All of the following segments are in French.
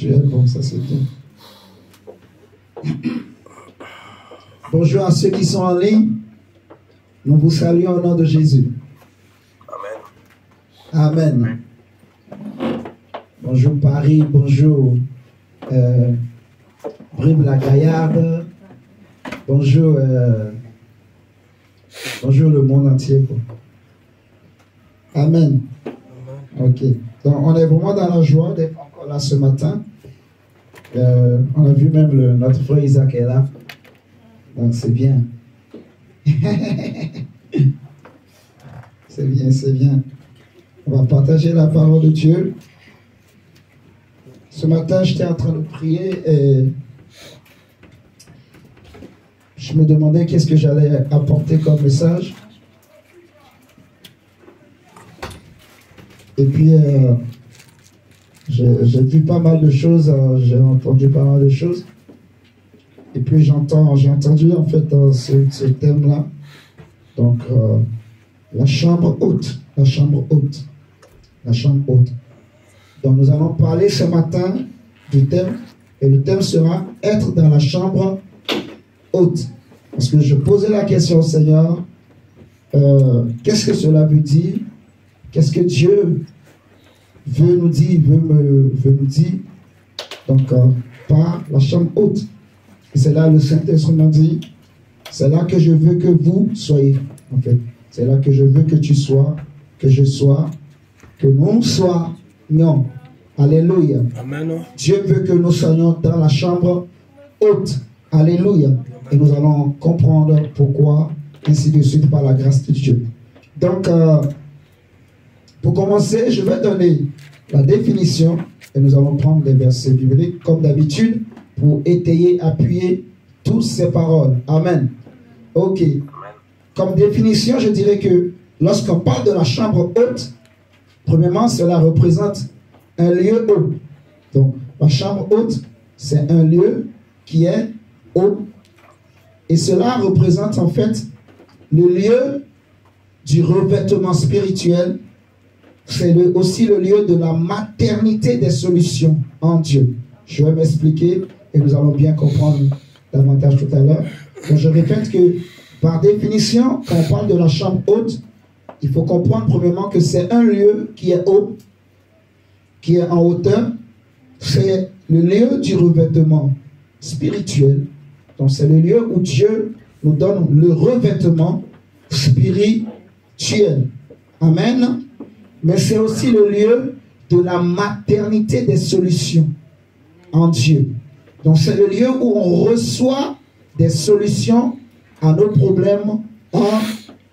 Tu es bon, ça c'est bien. Bonjour à ceux qui sont en ligne. Nous vous saluons au nom de Jésus. Amen. Bonjour Paris, bonjour Brive-la-Gaillarde, bonjour, bonjour le monde entier. Amen. Ok. Donc on est vraiment dans la joie d'être encore là ce matin. On a vu même notre frère Isaac est là. Donc c'est bien. C'est bien, c'est bien. On va partager la parole de Dieu. Ce matin, j'étais en train de prier et je me demandais qu'est-ce que j'allais apporter comme message. Et puis, j'ai vu pas mal de choses, j'ai entendu pas mal de choses. Et puis, j'ai entendu en fait ce thème-là. Donc, la chambre haute. La chambre haute. La chambre haute. Donc, nous allons parler ce matin du thème. Et le thème sera être dans la chambre haute. Parce que je posais la question au Seigneur. Qu'est-ce que cela veut dire? Qu'est-ce que Dieu veut nous dire? Veut nous dire. Donc, par la chambre haute. Et c'est là le Saint-Esprit m'a dit. C'est là que je veux que vous soyez. En fait. C'est là que je veux que tu sois. Que je sois. Que nous soyons. Alléluia. Amen. Dieu veut que nous soyons dans la chambre haute. Alléluia. Et nous allons comprendre pourquoi, ainsi de suite, par la grâce de Dieu. Donc, pour commencer, je vais donner la définition et nous allons prendre des versets bibliques, comme d'habitude, pour étayer, appuyer toutes ces paroles. Amen. Ok. Comme définition, je dirais que lorsqu'on parle de la chambre haute, premièrement, cela représente un lieu haut. Donc, la chambre haute, c'est un lieu qui est haut. Et cela représente en fait le lieu du revêtement spirituel. C'est aussi le lieu de la maternité des solutions en Dieu. Je vais m'expliquer et nous allons bien comprendre davantage tout à l'heure. Donc, je répète que par définition, quand on parle de la chambre haute, il faut comprendre premièrement que c'est un lieu qui est haut, qui est en hauteur. C'est le lieu du revêtement spirituel. Donc c'est le lieu où Dieu nous donne le revêtement spirituel. Amen. Mais c'est aussi le lieu de la maternité des solutions en Dieu. Donc c'est le lieu où on reçoit des solutions à nos problèmes en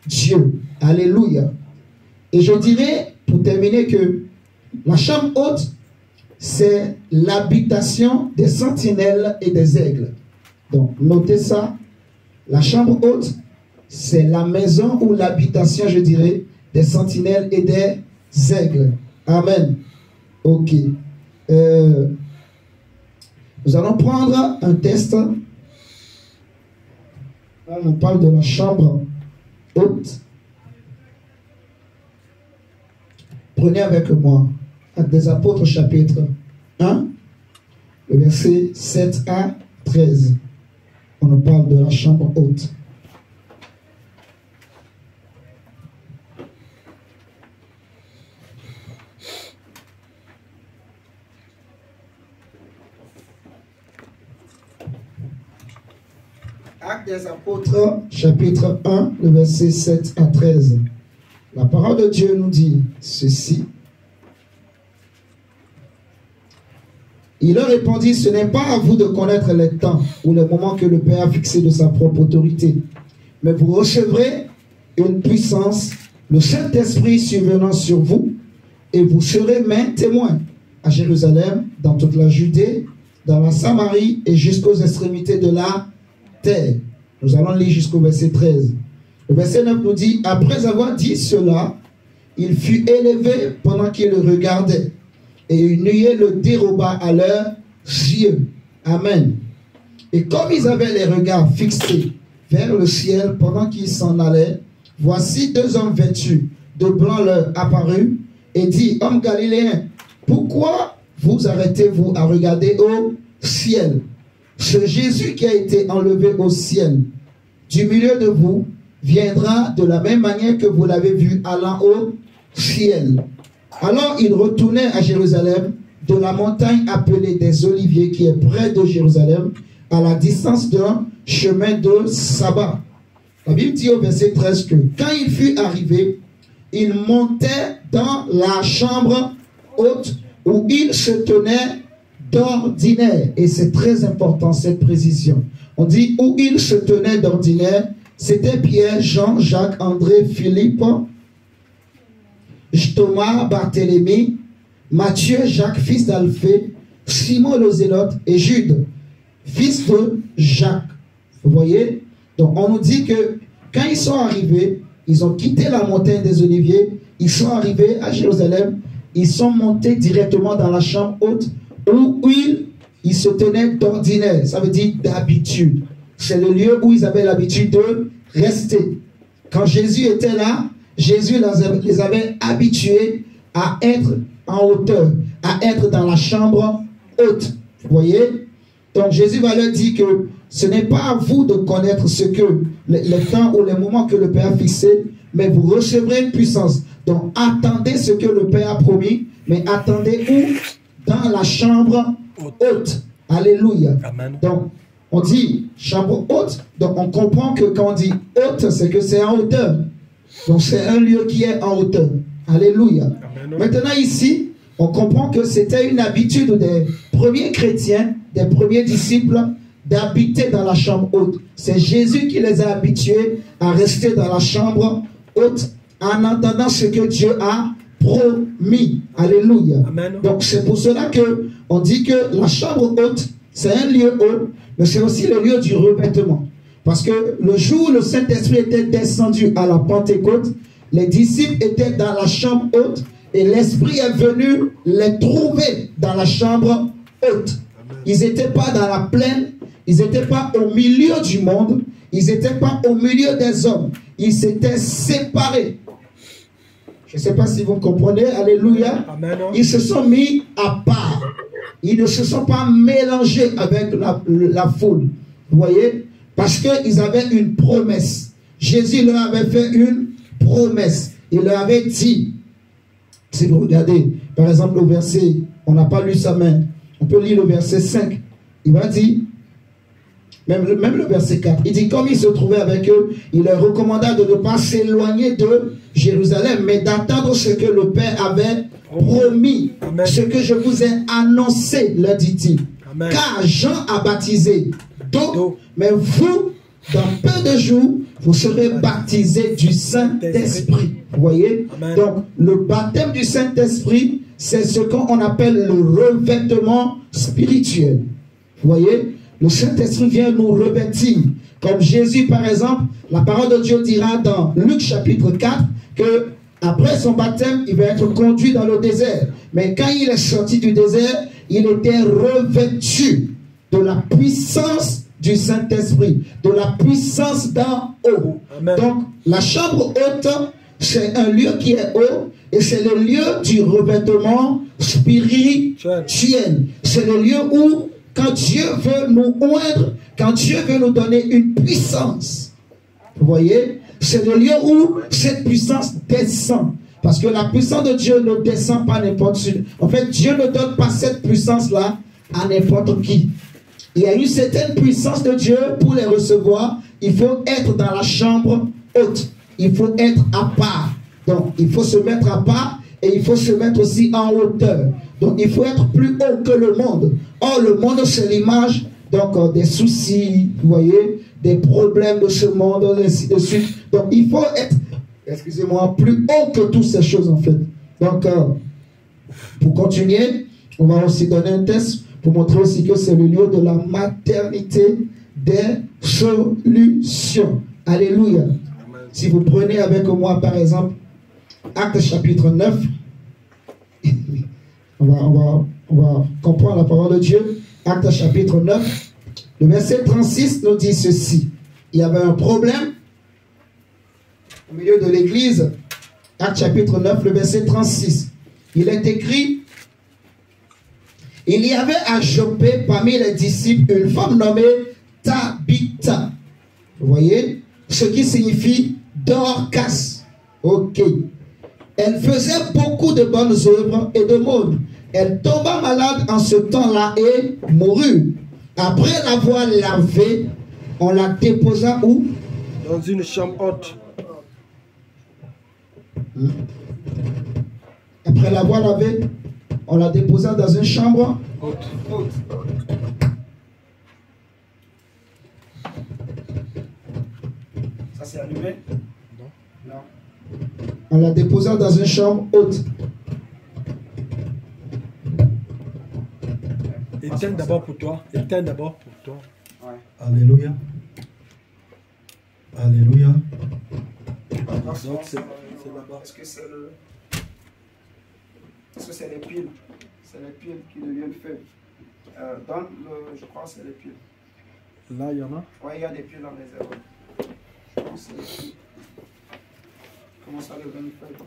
Dieu. Alléluia. Et je dirais, pour terminer, que la chambre haute, c'est l'habitation des sentinelles et des aigles. Donc, notez ça. La chambre haute, c'est la maison ou l'habitation, je dirais, des sentinelles et des aigles. Amen. Ok. Nous allons prendre un test. On parle de la chambre haute. Prenez avec moi Actes des Apôtres chapitre 1, le verset 7 à 13. On nous parle de la chambre haute. Actes des Apôtres, chapitre 1, le verset 7 à 13. La parole de Dieu nous dit ceci. Il leur répondit, ce n'est pas à vous de connaître les temps ou les moments que le Père a fixés de sa propre autorité, mais vous recevrez une puissance, le Saint-Esprit survenant sur vous, et vous serez mes témoins à Jérusalem, dans toute la Judée, dans la Samarie et jusqu'aux extrémités de la terre. Nous allons lire jusqu'au verset 13. Le verset 9 nous dit, après avoir dit cela, il fut élevé pendant qu'ils le regardaient, et une nuée le déroba à leurs yeux. Amen. Et comme ils avaient les regards fixés vers le ciel pendant qu'ils s'en allaient, voici deux hommes vêtus de blanc leur apparus et dit, hommes galiléens, pourquoi vous arrêtez-vous à regarder au ciel. Ce Jésus qui a été enlevé au ciel, du milieu de vous, viendra de la même manière que vous l'avez vu allant au ciel. Alors il retournait à Jérusalem, de la montagne appelée des Oliviers, qui est près de Jérusalem, à la distance d'un chemin de sabbat. La Bible dit au verset 13 que quand il fut arrivé, il montait dans la chambre haute où il se tenait d'ordinaire. Et c'est très important cette précision. On dit où il se tenait d'ordinaire, c'était Pierre, Jean, Jacques, André, Philippe, Thomas, Barthélemy, Matthieu, Jacques, fils d'Alphée, Simon le Zélote et Jude, fils de Jacques. Vous voyez? Donc on nous dit que quand ils sont arrivés, ils ont quitté la montagne des Oliviers, ils sont arrivés à Jérusalem, ils sont montés directement dans la chambre haute où ils se tenaient d'ordinaire, ça veut dire d'habitude. C'est le lieu où ils avaient l'habitude de rester. Quand Jésus était là, Jésus les avait habitués à être en hauteur, à être dans la chambre haute. Vous voyez? Donc Jésus va leur dire que ce n'est pas à vous de connaître ce que les temps ou les moments que le Père a fixés, mais vous recevrez une puissance. Donc attendez ce que le Père a promis, mais attendez où? Dans la chambre haute. Alléluia. Amen. Donc on dit chambre haute, donc on comprend que quand on dit haute, c'est que c'est en hauteur. Donc c'est un lieu qui est en hauteur. Alléluia. Amen. Maintenant ici, on comprend que c'était une habitude des premiers chrétiens, des premiers disciples, d'habiter dans la chambre haute. C'est Jésus qui les a habitués à rester dans la chambre haute en entendant ce que Dieu a promis. Alléluia. Amen. Donc c'est pour cela que on dit que la chambre haute, c'est un lieu haut, mais c'est aussi le lieu du revêtement. Parce que le jour où le Saint-Esprit était descendu à la Pentecôte, les disciples étaient dans la chambre haute et l'Esprit est venu les trouver dans la chambre haute. Ils n'étaient pas dans la plaine, ils n'étaient pas au milieu du monde, ils n'étaient pas au milieu des hommes. Ils s'étaient séparés. Je ne sais pas si vous comprenez, alléluia. Amen. Ils se sont mis à part. Ils ne se sont pas mélangés avec la foule. Vous voyez? Parce qu'ils avaient une promesse. Jésus leur avait fait une promesse. Il leur avait dit, si vous regardez, par exemple, le verset, on n'a pas lu ça, mais on peut lire le verset 5. Il va dire, même le verset 4, il dit, comme il se trouvait avec eux, il leur recommanda de ne pas s'éloigner de Jérusalem, mais d'attendre ce que le Père avait promis. Amen. Ce que je vous ai annoncé, leur dit-il. Car Jean a baptisé d'eau, mais vous, dans peu de jours, vous serez baptisés du Saint-Esprit. Vous voyez? Amen. Donc, le baptême du Saint-Esprit, c'est ce qu'on appelle le revêtement spirituel. Vous voyez? Le Saint-Esprit vient nous revêtir. Comme Jésus, par exemple, la parole de Dieu dira dans Luc chapitre 4 que après son baptême, il va être conduit dans le désert. Mais quand il est sorti du désert, il était revêtu de la puissance du Saint-Esprit, de la puissance d'en haut. Amen. Donc, la chambre haute, c'est un lieu qui est haut et c'est le lieu du revêtement spirituel. C'est le lieu où, quand Dieu veut nous oindre, quand Dieu veut nous donner une puissance, vous voyez, c'est le lieu où cette puissance descend. Parce que la puissance de Dieu ne descend pas n'importe qui. En fait, Dieu ne donne pas cette puissance-là à n'importe qui. Il y a une certaine puissance de Dieu pour les recevoir. Il faut être dans la chambre haute. Il faut être à part. Donc, il faut se mettre à part et il faut se mettre aussi en hauteur. Donc, il faut être plus haut que le monde. Or, le monde, c'est l'image donc des soucis, vous voyez, des problèmes de ce monde, ainsi de suite. Donc, il faut être, excusez-moi, plus haut que toutes ces choses, en fait. Donc, pour continuer, on va aussi donner un test pour montrer aussi que c'est le lieu de la maternité des solutions. Alléluia. Amen. Si vous prenez avec moi, par exemple, Actes chapitre 9, on va comprendre la parole de Dieu. Actes chapitre 9, le verset 36 nous dit ceci. Il y avait un problème au milieu de l'église. Actes chapitre 9, le verset 36. Il est écrit: Il y avait à Joppé parmi les disciples une femme nommée Tabitha. Vous voyez? Ce qui signifie Dorcas. Ok. Elle faisait beaucoup de bonnes œuvres et de mode. Elle tomba malade en ce temps-là et mourut. Après l'avoir lavée, on la déposa où? Dans une chambre haute. Après l'avoir lavée, on la déposa dans une chambre Haute. Ça c'est allumé? Non. On la déposa dans une chambre haute. Éteins d'abord pour toi. Éteins d'abord pour toi. Ouais. Alléluia. Alléluia. Donc c'est là-bas. Est-ce que c'est le... Est-ce que c'est les piles? C'est les piles qui deviennent faibles. Dans le... Je crois que c'est les piles. Là, il y en a. Oui, il y a des piles en réserve. Je pense que c'est les piles. Comment ça devient faible?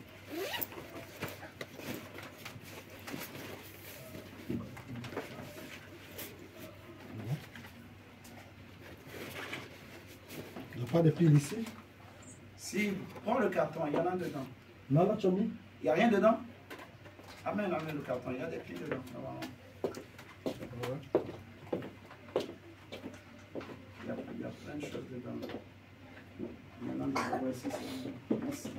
Il n'y a pas de piles ici. Si, prends le carton, il y en a dedans. Là, tu as mis. Il n'y a rien dedans? Amène le carton, il y a des piles dedans. Il y a plein de choses dedans. Maintenant, je vois ici, c'est... Merci.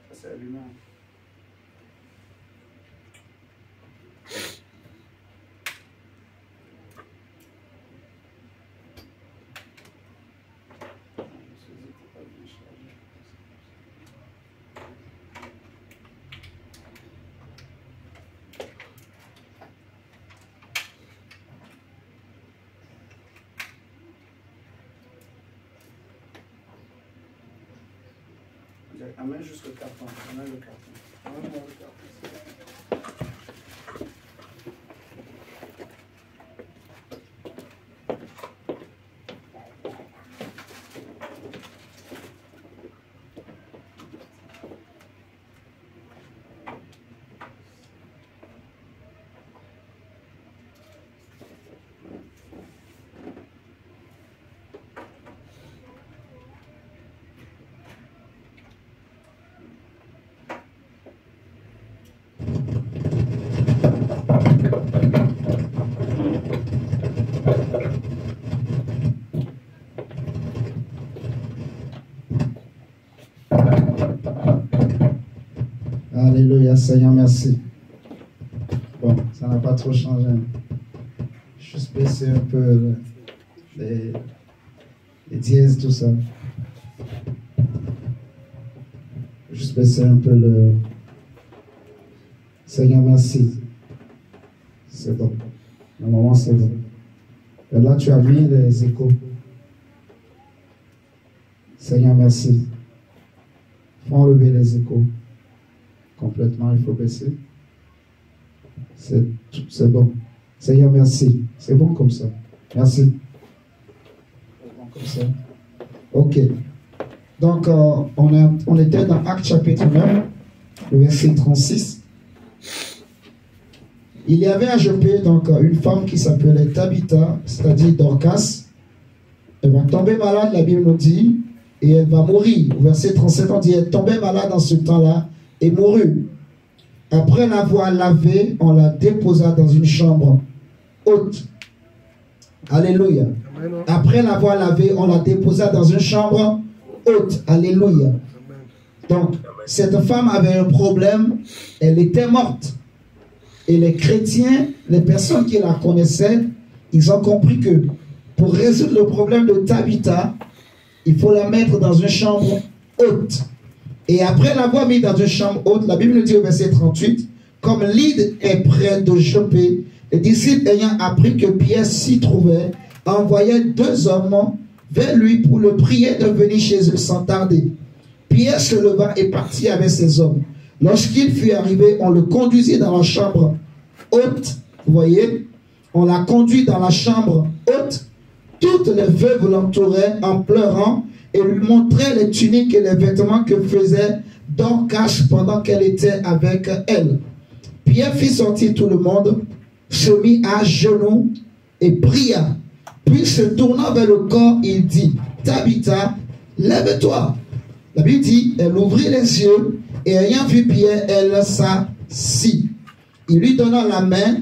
Ça, c'est allumé. Amène juste le carton. Amène le carton. Amène le carton. Alléluia, Seigneur, merci. Bon, ça n'a pas trop changé. Juste baisser un peu les dièses, tout ça. Juste baisser un peu le... Seigneur, merci. C'est bon. Normalement, c'est bon. Et là, tu as mis les échos. Seigneur, merci. Faut enlever les échos. Complètement, il faut baisser. C'est bon. Seigneur, merci. C'est bon comme ça. Merci. C'est bon comme ça. Ok. Donc, on était dans Actes chapitre 9, le verset 36. Il y avait à Joppé donc une femme qui s'appelait Tabitha, c'est-à-dire Dorcas. Elle va tomber malade, la Bible nous dit, et elle va mourir. Au verset 37, on dit, elle tombait malade en ce temps-là et mourut. Après l'avoir lavée, on la déposa dans une chambre haute. Alléluia. Après l'avoir lavée, on la déposa dans une chambre haute. Alléluia. Donc, cette femme avait un problème, elle était morte. Et les chrétiens, les personnes qui la connaissaient, ils ont compris que pour résoudre le problème de Tabitha, il faut la mettre dans une chambre haute. Et après l'avoir mis dans une chambre haute, la Bible nous dit au verset 38, comme Lyde est près de Joppé, les disciples ayant appris que Pierre s'y trouvait, envoyaient 2 hommes vers lui pour le prier de venir chez eux sans tarder. Pierre se leva et partit avec ses hommes. Lorsqu'il fut arrivé, on le conduisit dans la chambre haute. Vous voyez, on l'a conduit dans la chambre haute. Toutes les veuves l'entouraient en pleurant et lui montraient les tuniques et les vêtements que faisait Dorcas pendant qu'elle était avec elle. Pierre fit sortir tout le monde, se mit à genoux et pria. Puis se tournant vers le corps, il dit, Tabitha, lève-toi. La Bible dit, elle ouvrit les yeux et ayant vu Pierre, elle s'assit. Il lui donna la main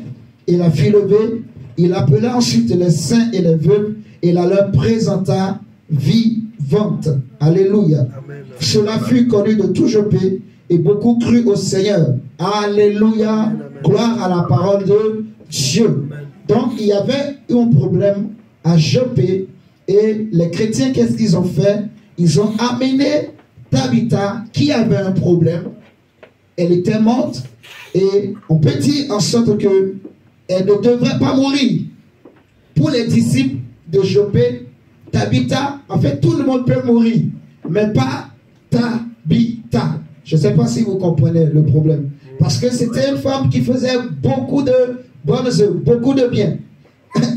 et la fit lever. Il appela ensuite les saints et les veuves et la leur présenta vivante. Alléluia. Amen. Cela fut connu de tout Joppé et beaucoup crurent au Seigneur. Alléluia. Amen. Gloire à la parole de Dieu. Amen. Donc il y avait un problème à Joppé et les chrétiens, qu'est-ce qu'ils ont fait? Ils ont amené Tabitha qui avait un problème. Elle était morte et on peut dire en sorte que elle ne devrait pas mourir. Pour les disciples de Joppé, Tabitha, en fait tout le monde peut mourir, mais pas Tabitha. Je ne sais pas si vous comprenez le problème. Parce que c'était une femme qui faisait beaucoup de bonnes œuvres, beaucoup de bien.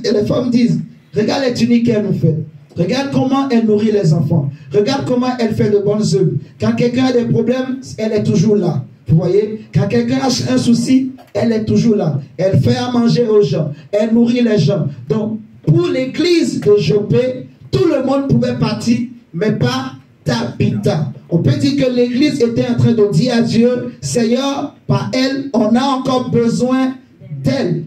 Et les femmes disent, regarde les tuniques qu'elle nous fait. Regarde comment elle nourrit les enfants. Regarde comment elle fait de bonnes œuvres. Quand quelqu'un a des problèmes, elle est toujours là. Vous voyez, quand quelqu'un a un souci, elle est toujours là. Elle fait à manger aux gens. Elle nourrit les gens. Donc, pour l'église de Joppé, tout le monde pouvait partir, mais pas Tabitha. On peut dire que l'église était en train de dire à Dieu, Seigneur, par elle, on a encore besoin d'elle.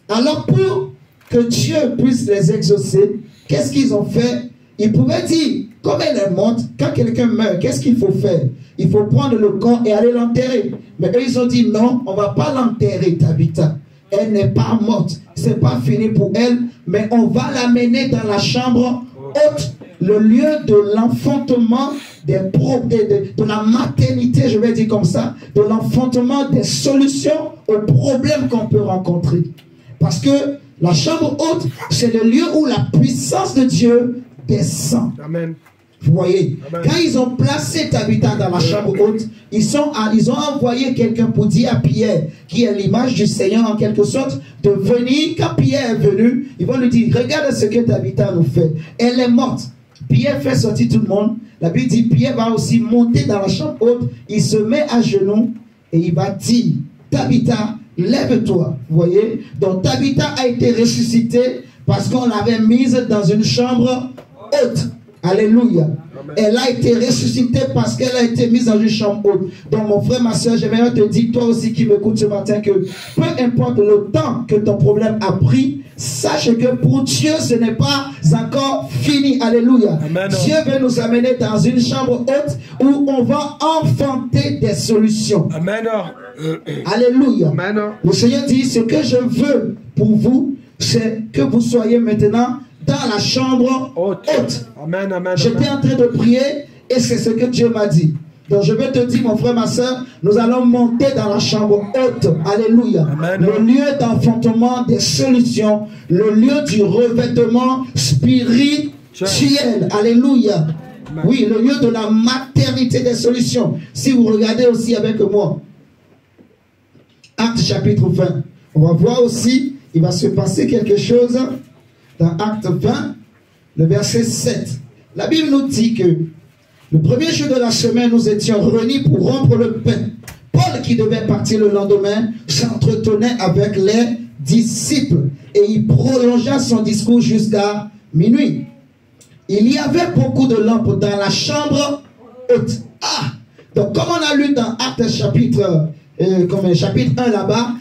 Alors, pour que Dieu puisse les exaucer, qu'est-ce qu'ils ont fait? Ils pouvaient dire, comme elle est morte, quand quelqu'un meurt, qu'est-ce qu'il faut faire? Il faut prendre le corps et aller l'enterrer. Mais eux, ils ont dit, non, on ne va pas l'enterrer, Tabitha. Elle n'est pas morte. Ce n'est pas fini pour elle, mais on va l'amener dans la chambre haute, le lieu de l'enfantement, de la maternité, je vais dire comme ça, de l'enfantement des solutions aux problèmes qu'on peut rencontrer. Parce que la chambre haute, c'est le lieu où la puissance de Dieu descend. Amen. Vous voyez, Amen. quand ils ont placé Tabitha dans la chambre haute, ils ont envoyé quelqu'un pour dire à Pierre, qui est l'image du Seigneur en quelque sorte, de venir. Quand Pierre est venu, ils vont lui dire, regarde ce que Tabitha nous fait. Elle est morte. Pierre fait sortir tout le monde. La Bible dit, Pierre va aussi monter dans la chambre haute. Il se met à genoux et il va dire, Tabitha, lève-toi. Vous voyez, donc Tabitha a été ressuscitée parce qu'on l'avait mise dans une chambre haute. Alléluia. Amen. Elle a été ressuscitée parce qu'elle a été mise dans une chambre haute. Donc mon frère, ma soeur, j'aimerais te dire, toi aussi qui m'écoutes ce matin, que peu importe le temps que ton problème a pris, sache que pour Dieu, ce n'est pas encore fini. Alléluia. Amen. Dieu veut nous amener dans une chambre haute où on va enfanter des solutions. Amen. Alléluia. Amen. Le Seigneur dit, ce que je veux pour vous, c'est que vous soyez maintenant dans la chambre haute. Amen. Amen. J'étais en train de prier et c'est ce que Dieu m'a dit. Donc je vais te dire, mon frère, ma soeur, nous allons monter dans la chambre haute. Alléluia. Amen. Le lieu d'enfantement des solutions, le lieu du revêtement spirituel. Alléluia. Amen. Oui, le lieu de la maternité des solutions. Si vous regardez aussi avec moi, Acte chapitre 20, on va voir aussi, il va se passer quelque chose dans Acte 20, le verset 7. La Bible nous dit que le premier jour de la semaine, nous étions réunis pour rompre le pain. Paul, qui devait partir le lendemain, s'entretenait avec les disciples et il prolongea son discours jusqu'à minuit. Il y avait beaucoup de lampes dans la chambre haute. Ah! Donc, comme on a lu dans Acte chapitre 1 là-bas,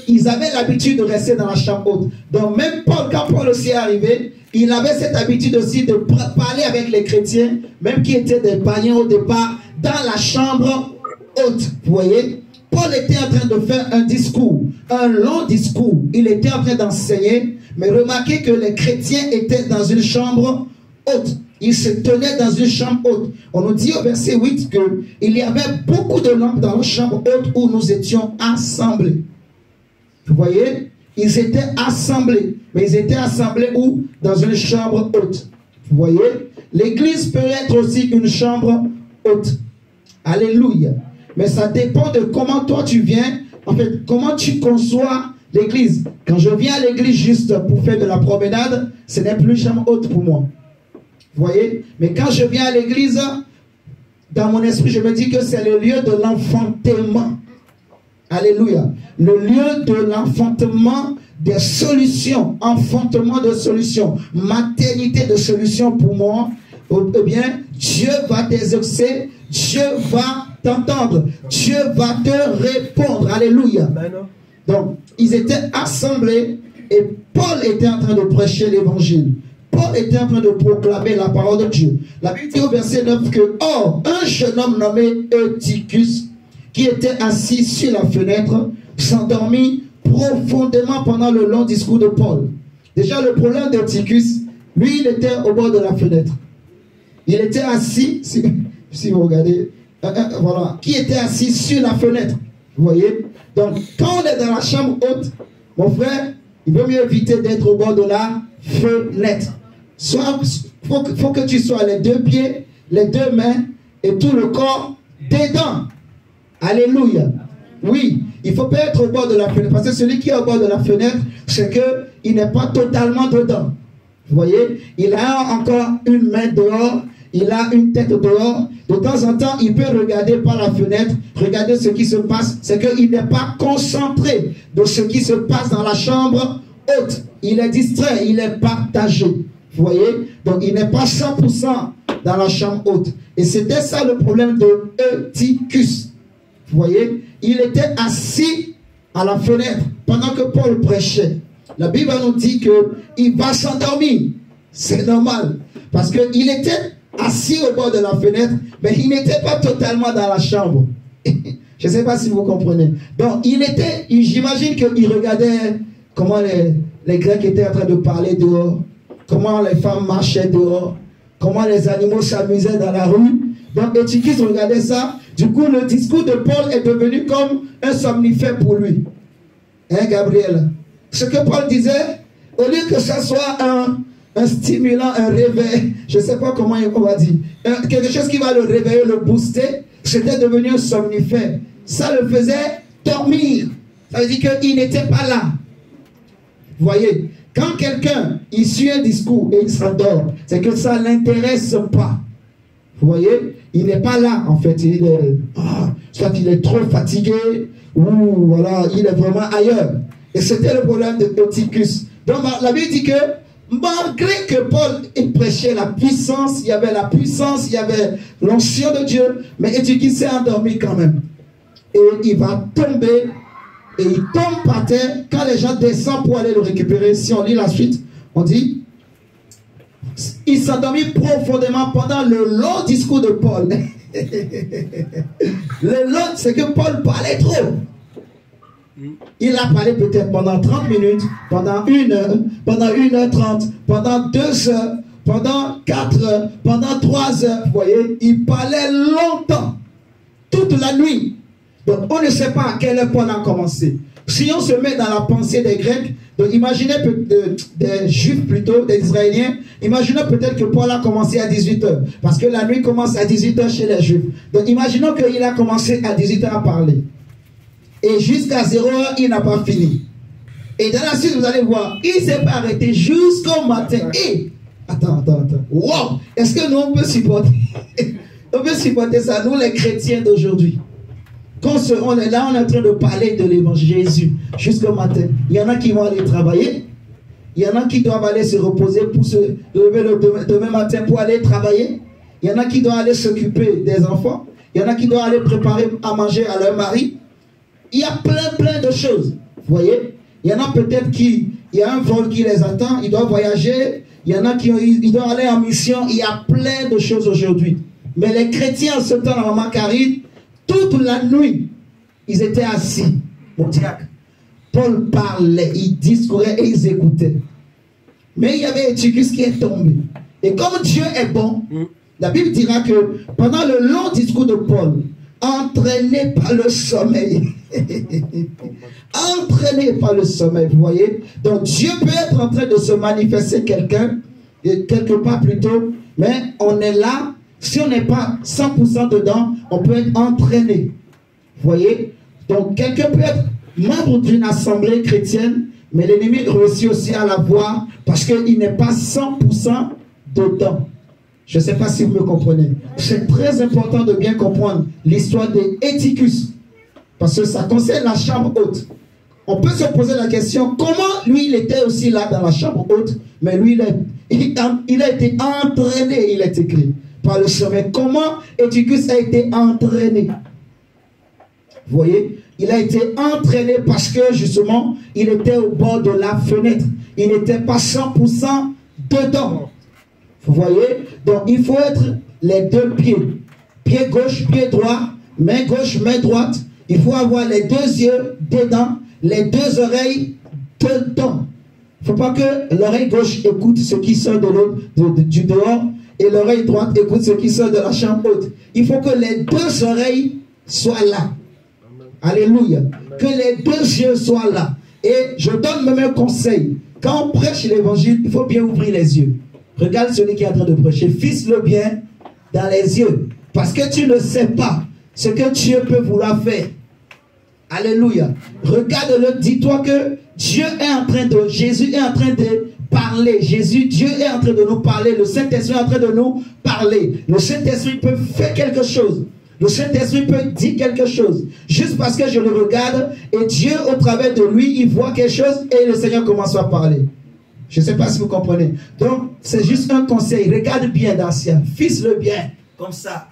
qu'ils avaient l'habitude de rester dans la chambre haute. Donc même Paul, quand Paul aussi est arrivé, il avait cette habitude aussi de parler avec les chrétiens, même qui étaient des païens au départ, dans la chambre haute. Vous voyez, Paul était en train de faire un discours, un long discours. Il était en train d'enseigner, mais remarquez que les chrétiens étaient dans une chambre haute. il se tenait dans une chambre haute. On nous dit au verset 8 qu'il y avait beaucoup de lampes dans la chambre haute où nous étions assemblés. Vous voyez, ils étaient assemblés. Mais ils étaient assemblés où? Dans une chambre haute. Vous voyez, l'église peut être aussi une chambre haute. Alléluia. Mais ça dépend de comment toi tu viens. En fait, comment tu conçois l'église. Quand je viens à l'église juste pour faire de la promenade, ce n'est plus une chambre haute pour moi. Vous voyez? Mais quand je viens à l'église, dans mon esprit, je me dis que c'est le lieu de l'enfantement. Alléluia. Le lieu de l'enfantement des solutions. Enfantement de solutions. Maternité de solutions pour moi. Eh bien, Dieu va t'exaucer. Dieu va t'entendre. Dieu va te répondre. Alléluia. Amen. Donc, ils étaient assemblés et Paul était en train de prêcher l'évangile. Paul était en train de proclamer la parole de Dieu. La Bible dit au verset 9 que, or, un jeune homme nommé Eutychus, qui était assis sur la fenêtre, s'endormit profondément pendant le long discours de Paul. Déjà, le problème d'Eutychus, lui, il était au bord de la fenêtre. Il était assis, si vous regardez, voilà, qui était assis sur la fenêtre. Vous voyez? Donc, quand on est dans la chambre haute, mon frère, il vaut mieux éviter d'être au bord de la fenêtre. Faut que tu sois les deux pieds, les deux mains et tout le corps dedans. Alléluia. Oui, il ne faut pas être au bord de la fenêtre. Parce que celui qui est au bord de la fenêtre, c'est qu'il n'est pas totalement dedans. Vous voyez? Il a encore une main dehors. Il a une tête dehors. De temps en temps, il peut regarder par la fenêtre, regarder ce qui se passe. C'est qu'il n'est pas concentré de ce qui se passe dans la chambre haute. Il est distrait, il est partagé. Vous voyez? Donc, il n'est pas 100% dans la chambre haute. Et c'était ça le problème de Eutychus. Vous voyez? Il était assis à la fenêtre pendant que Paul prêchait. La Bible nous dit qu'il va s'endormir. C'est normal. Parce qu'il était assis au bord de la fenêtre, mais il n'était pas totalement dans la chambre. Je ne sais pas si vous comprenez. Donc, j'imagine qu'il regardait comment les Grecs étaient en train de parler dehors, comment les femmes marchaient dehors, comment les animaux s'amusaient dans la rue. Donc, Eutychus regardait ça. Du coup, le discours de Paul est devenu comme un somnifère pour lui. Hein, Gabriel? Ce que Paul disait, au lieu que ça soit un stimulant, un réveil, je ne sais pas comment on va dire, quelque chose qui va le réveiller, le booster, c'était devenu un somnifère. Ça le faisait dormir. Ça veut dire qu'il n'était pas là. Vous voyez, quand quelqu'un, il suit un discours et il s'endort, c'est que ça ne l'intéresse pas. Vous voyez, il n'est pas là, en fait. Soit il est trop fatigué, ou voilà, il est vraiment ailleurs. Et c'était le problème de Eutychus. Donc, la Bible dit que, malgré que Paul prêchait la puissance, il y avait la puissance, il y avait l'onction de Dieu, mais Eutychus s'est endormi quand même. Et il va tomber, et il tombe par terre. Quand les gens descendent pour aller le récupérer, si on lit la suite, on dit, il s'endormit profondément pendant le long discours de Paul. Le long, c'est que Paul parlait trop. Il a parlé peut-être pendant 30 minutes, pendant 1 heure, pendant 1h30, pendant 2 heures, pendant 4 heures, pendant 3 heures. Vous voyez, il parlait longtemps, toute la nuit. Donc, on ne sait pas à quelle heure Paul a commencé. Si on se met dans la pensée des Grecs, donc imaginez des Juifs plutôt, des Israéliens, imaginez peut-être que Paul a commencé à 18 h, parce que la nuit commence à 18 h chez les Juifs. Donc, imaginons qu'il a commencé à 18 h à parler. Et jusqu'à 0 h, il n'a pas fini. Et dans la suite, vous allez voir, il ne s'est pas arrêté jusqu'au matin. Et, attends. Wow! Est-ce que nous, on peut supporter on peut supporter ça, nous les chrétiens d'aujourd'hui? Quand on est là, on est en train de parler de l'évangile Jésus jusqu'au matin. Il y en a qui vont aller travailler. Il y en a qui doivent aller se reposer pour se lever le demain matin pour aller travailler. Il y en a qui doivent aller s'occuper des enfants. Il y en a qui doivent aller préparer à manger à leur mari. Il y a plein de choses. Vous voyez? Il y en a peut-être il y a un vol qui les attend. Ils doivent voyager. Il y en a ils doivent aller en mission. Il y a plein de choses aujourd'hui. Mais les chrétiens en ce temps, la maman Karine, toute la nuit, ils étaient assis. Mon diacre. Paul parlait, il discourait et ils écoutaient. Mais il y avait Eutychus qui est tombé. Et comme Dieu est bon, la Bible dira que pendant le long discours de Paul, entraîné par le sommeil, entraîné par le sommeil, vous voyez, donc Dieu peut être en train de se manifester quelque part plutôt, mais on est là, si on n'est pas 100% dedans, on peut être entraîné, vous voyez, donc quelqu'un peut être membre d'une assemblée chrétienne, mais l'ennemi réussit aussi à la voir parce qu'il n'est pas 100% dedans. Je ne sais pas si vous me comprenez. C'est très important de bien comprendre l'histoire d'Éticus. Parce que ça concerne la chambre haute. On peut se poser la question, comment lui il était aussi là dans la chambre haute, mais lui il a été entraîné, il est écrit, par le sommeil. Comment Éticus a été entraîné? Vous voyez? Il a été entraîné parce que justement, il était au bord de la fenêtre. Il n'était pas 100% dedans. Vous voyez? Donc, il faut être les deux pieds. Pied gauche, pied droit, main gauche, main droite. Il faut avoir les deux yeux dedans, les deux oreilles dedans. Il ne faut pas que l'oreille gauche écoute ce qui sort du dehors et l'oreille droite écoute ce qui sort de la chambre haute. Il faut que les deux oreilles soient là. Alléluia. Que les deux yeux soient là. Et je donne même un conseil. Quand on prêche l'évangile, il faut bien ouvrir les yeux. Regarde celui qui est en train de prêcher. Fixe-le bien dans les yeux. Parce que tu ne sais pas ce que Dieu peut vouloir faire. Alléluia. Regarde-le. Dis-toi que Jésus est en train de parler. Dieu est en train de nous parler. Le Saint-Esprit est en train de nous parler. Le Saint-Esprit peut faire quelque chose. Le Saint-Esprit peut dire quelque chose. Juste parce que je le regarde et Dieu, au travers de lui, il voit quelque chose et le Seigneur commence à parler. Je ne sais pas si vous comprenez. Donc, c'est juste un conseil. Regarde bien dans le ciel. Fixe-le bien. Comme ça.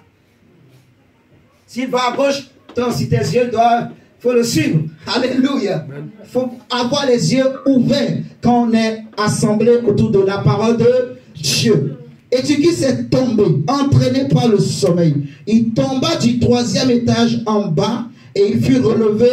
S'il va à gauche, toi, si tes yeux doivent, il faut le suivre. Alléluia. Il faut avoir les yeux ouverts quand on est assemblé autour de la parole de Dieu. Éticus est tombé, entraîné par le sommeil. Il tomba du 3e étage en bas et il fut relevé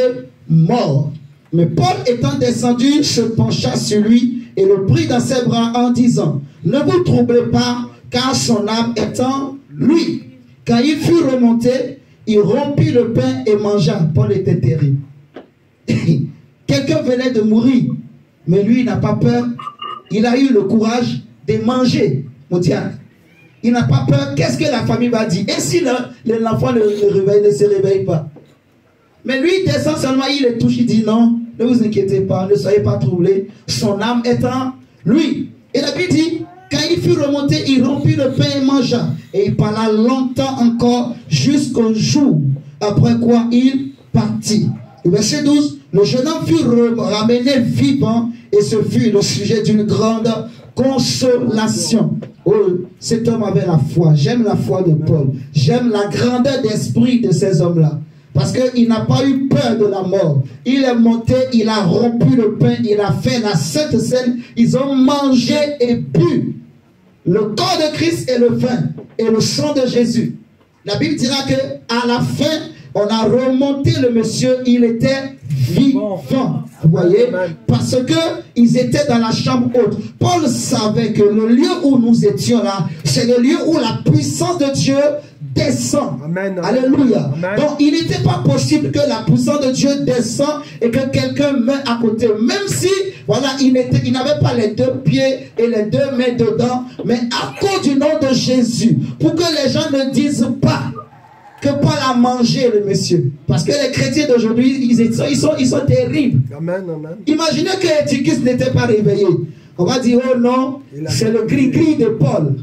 mort. Mais Paul étant descendu, se pencha sur lui et le prit dans ses bras en disant, ne vous troublez pas, car son âme est en lui. Quand il fut remonté, il rompit le pain et mangea. Paul était terrible. Quelqu'un venait de mourir, mais lui il n'a pas peur. Il a eu le courage de manger. Mon diable. Il n'a pas peur. Qu'est-ce que la famille va dire? Et si l'enfant ne se réveille pas? Mais lui, il descend seulement, il le touche, il dit non, ne vous inquiétez pas, ne soyez pas troublés. Son âme est en lui. Et la Bible dit, quand il fut remonté, il rompit le pain et mangea. Et il parla longtemps encore jusqu'au jour, après quoi il partit. Verset 12, le jeune homme fut ramené vivant et ce fut le sujet d'une grande consolation. Oh, cet homme avait la foi. J'aime la foi de Paul. J'aime la grandeur d'esprit de ces hommes-là. Parce qu'il n'a pas eu peur de la mort. Il est monté, il a rompu le pain, il a fait la Sainte Seine. Ils ont mangé et bu le corps de Christ et le vin et le sang de Jésus. La Bible dira que à la fin, on a remonté le monsieur, il était vivant. Vous voyez? Parce que ils étaient dans la chambre haute. Paul savait que le lieu où nous étions là, c'est le lieu où la puissance de Dieu descend. Amen. Alléluia. Amen. Donc il n'était pas possible que la puissance de Dieu descende et que quelqu'un meure à côté. Même si, voilà, il n'avait pas les deux pieds et les deux mains dedans, mais à cause du nom de Jésus, pour que les gens ne disent pas que Paul a mangé le monsieur. Parce que les chrétiens d'aujourd'hui, ils sont terribles. Amen, amen. Imaginez que Éticus n'était pas réveillé. On va dire, oh non, c'est le gris-gris de Paul.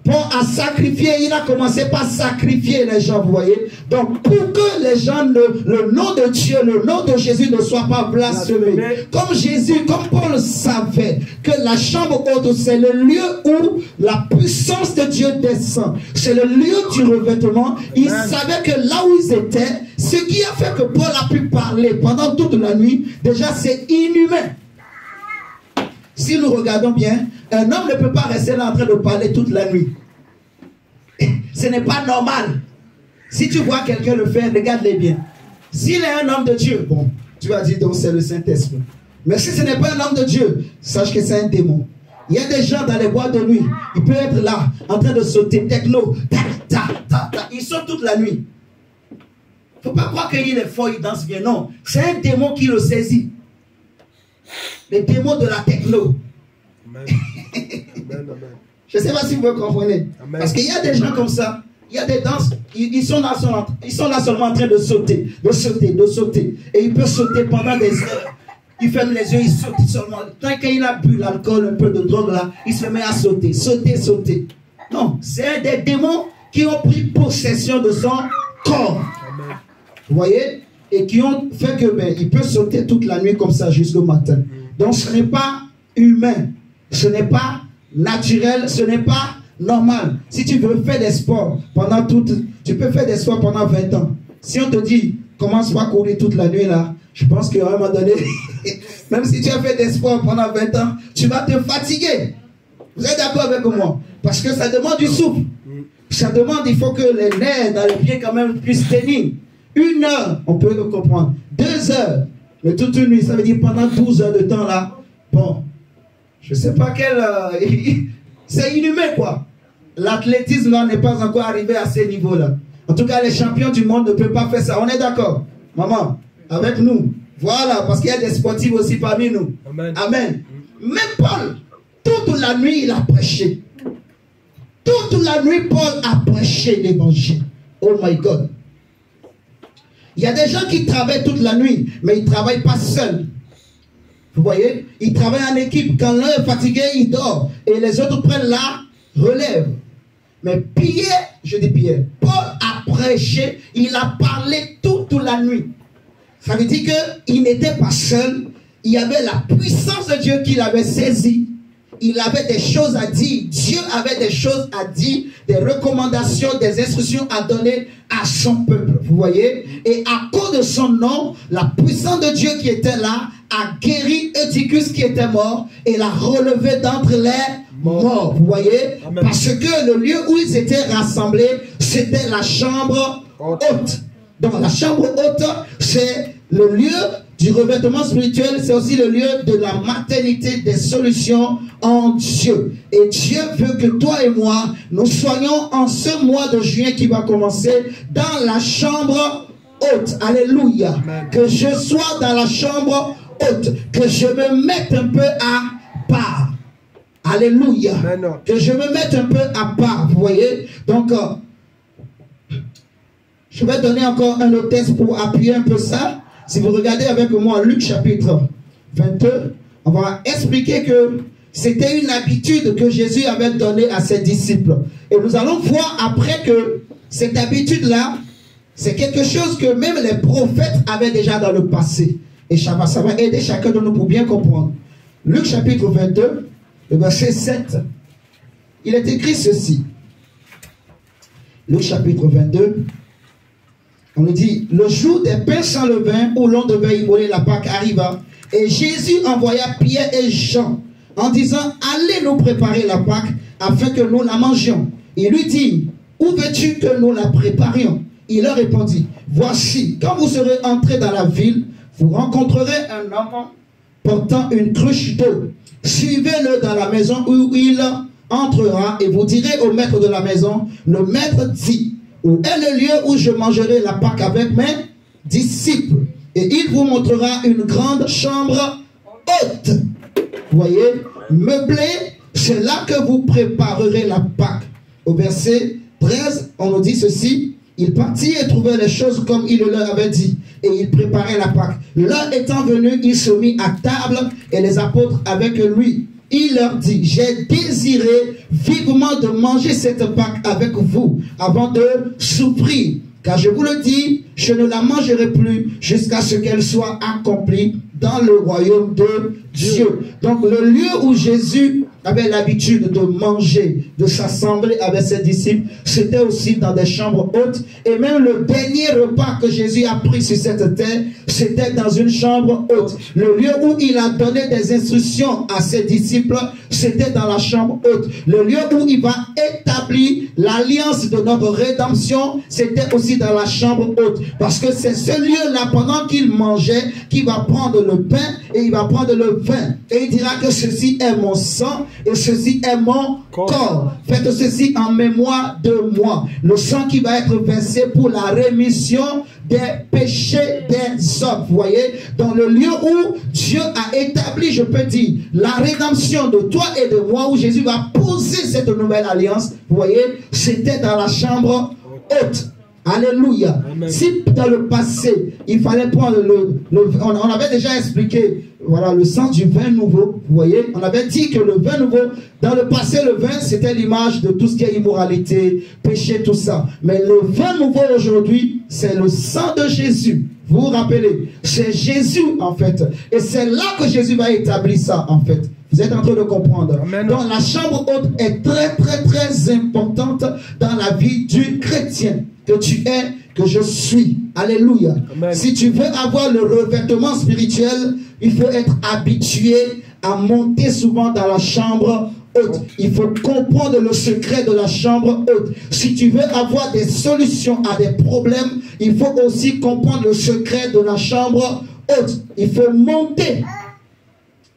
Paul a sacrifié, il a commencé par sacrifier les gens, vous voyez. Donc, pour que les gens, le nom de Dieu, le nom de Jésus ne soit pas blasphémé. Comme Jésus, comme Paul savait que la chambre haute, c'est le lieu où la puissance de Dieu descend. C'est le lieu du revêtement. Il savait que là où ils étaient, ce qui a fait que Paul a pu parler pendant toute la nuit, déjà c'est inhumain. Si nous regardons bien, un homme ne peut pas rester là en train de parler toute la nuit. Ce n'est pas normal. Si tu vois quelqu'un le faire, regarde-les bien. S'il est un homme de Dieu, bon, tu vas dire donc c'est le Saint-Esprit. Mais si ce n'est pas un homme de Dieu, sache que c'est un démon. Il y a des gens dans les boîtes de nuit, ils peuvent être là, en train de sauter, techno, ils sautent toute la nuit. Il ne faut pas croire qu'il est fort, il danse bien, non. C'est un démon qui le saisit. Les démons de la techno. Amen. Amen, amen. Je ne sais pas si vous me comprenez. Amen. Parce qu'il y a des gens comme ça, il y a des danses, ils sont là seulement en train de sauter, de sauter, de sauter. Et il peut sauter pendant des heures. Il ferme les yeux, il saute seulement. Tant qu'il a bu l'alcool, un peu de drogue là, il se met à sauter, sauter, sauter. Non, c'est des démons qui ont pris possession de son corps. Amen. Vous voyez? Et qui ont fait que il peut sauter toute la nuit comme ça jusqu'au matin. Donc ce n'est pas humain, ce n'est pas naturel, ce n'est pas normal. Si tu veux faire des sports pendant tu peux faire des sports pendant 20 ans. Si on te dit, commence pas à courir toute la nuit là, je pense qu'à un moment donné, même si tu as fait des sports pendant 20 ans, tu vas te fatiguer. Vous êtes d'accord avec moi? Parce que ça demande du souffle. Ça demande, il faut que les nerfs dans les pieds quand même puissent tenir. 1 heure, on peut le comprendre. 2 heures, mais toute une nuit, ça veut dire pendant 12 heures de temps là. Bon, je ne sais pas quel... c'est inhumain quoi. L'athlétisme là n'est pas encore arrivé à ces niveaux-là. En tout cas, les champions du monde ne peuvent pas faire ça. On est d'accord, maman, avec nous. Voilà, parce qu'il y a des sportifs aussi parmi nous. Amen. Amen. Même Paul, toute la nuit, il a prêché. Toute la nuit, Paul a prêché l'évangile. Oh my God. Il y a des gens qui travaillent toute la nuit, mais ils ne travaillent pas seuls. Vous voyez? Ils travaillent en équipe. Quand l'un est fatigué, il dort. Et les autres prennent la relève. Mais Pierre, je dis Pierre, Paul a prêché, il a parlé toute la nuit. Ça veut dire qu'il n'était pas seul. Il y avait la puissance de Dieu qui l'avait saisi. Il avait des choses à dire. Dieu avait des choses à dire, des recommandations, des instructions à donner à son peuple. Vous voyez? Et à cause de son nom, la puissance de Dieu qui était là a guéri Eutychus qui était mort et l'a relevé d'entre les morts. Vous voyez? Amen. Parce que le lieu où ils étaient rassemblés, c'était la chambre haute. Donc la chambre haute, c'est le lieu du revêtement spirituel, c'est aussi le lieu de la maternité des solutions en Dieu. Et Dieu veut que toi et moi, nous soyons en ce mois de juin qui va commencer dans la chambre haute. Alléluia. Amen. Que je sois dans la chambre haute, que je me mette un peu à part. Alléluia. Amen. Que je me mette un peu à part, vous voyez. Donc, je vais donner encore un autre texte pour appuyer un peu ça. Si vous regardez avec moi Luc chapitre 22, on va expliquer que c'était une habitude que Jésus avait donnée à ses disciples. Et nous allons voir après que cette habitude-là, c'est quelque chose que même les prophètes avaient déjà dans le passé. Et ça va aider chacun de nous pour bien comprendre. Luc chapitre 22, le verset 7, il est écrit ceci. Luc chapitre 22, on nous dit, le jour des pains sans levain où l'on devait immoler la Pâque arriva, et Jésus envoya Pierre et Jean en disant, allez nous préparer la Pâque afin que nous la mangions. Il lui dit, où veux-tu que nous la préparions? Il leur répondit, voici, quand vous serez entrés dans la ville, vous rencontrerez un homme portant une cruche d'eau. Suivez-le dans la maison où il entrera et vous direz au maître de la maison, le maître dit, où est le lieu où je mangerai la Pâque avec mes disciples? Et il vous montrera une grande chambre haute. Vous voyez, meublée, c'est là que vous préparerez la Pâque. Au verset 13, on nous dit ceci, il partit et trouvait les choses comme il leur avait dit. Et il préparait la Pâque. L'heure étant venue, il se mit à table et les apôtres avec lui. Il leur dit, j'ai désiré vivement de manger cette Pâque avec vous avant de souffrir. Car je vous le dis, je ne la mangerai plus jusqu'à ce qu'elle soit accomplie dans le royaume de Dieu. Donc le lieu où Jésus avait l'habitude de manger, de s'assembler avec ses disciples, c'était aussi dans des chambres hautes. Et même le dernier repas que Jésus a pris sur cette terre, c'était dans une chambre haute. Le lieu où il a donné des instructions à ses disciples, c'était dans la chambre haute. Le lieu où il va établir l'alliance de notre rédemption, c'était aussi dans la chambre haute. Parce que c'est ce lieu-là, pendant qu'il mangeait, qu'il va prendre le pain et il va prendre le vin. Et il dira que ceci est mon sang et ceci est mon corps. Faites ceci en mémoire de moi. Le sang qui va être versé pour la rémission des péchés des hommes. Vous voyez, dans le lieu où Dieu a établi, je peux dire, la rédemption de toi et de moi, où Jésus va poser cette nouvelle alliance, vous voyez, c'était dans la chambre haute. Alléluia. Amen. Si dans le passé, il fallait prendre on avait déjà expliqué, voilà, le sens du vin nouveau, vous voyez, on avait dit que le vin nouveau, dans le passé, le vin, c'était l'image de tout ce qui est immoralité, péché, tout ça. Mais le vin nouveau aujourd'hui, c'est le sang de Jésus. Vous vous rappelez, c'est Jésus, en fait. Et c'est là que Jésus va établir ça, en fait. Vous êtes en train de comprendre. Amen. Donc la chambre haute est très, très, très importante dans la vie du chrétien. Que tu es, que je suis. Alléluia. Amen. Si tu veux avoir le revêtement spirituel, il faut être habitué à monter souvent dans la chambre haute. Il faut comprendre le secret de la chambre haute. Si tu veux avoir des solutions à des problèmes, il faut aussi comprendre le secret de la chambre haute. Il faut monter.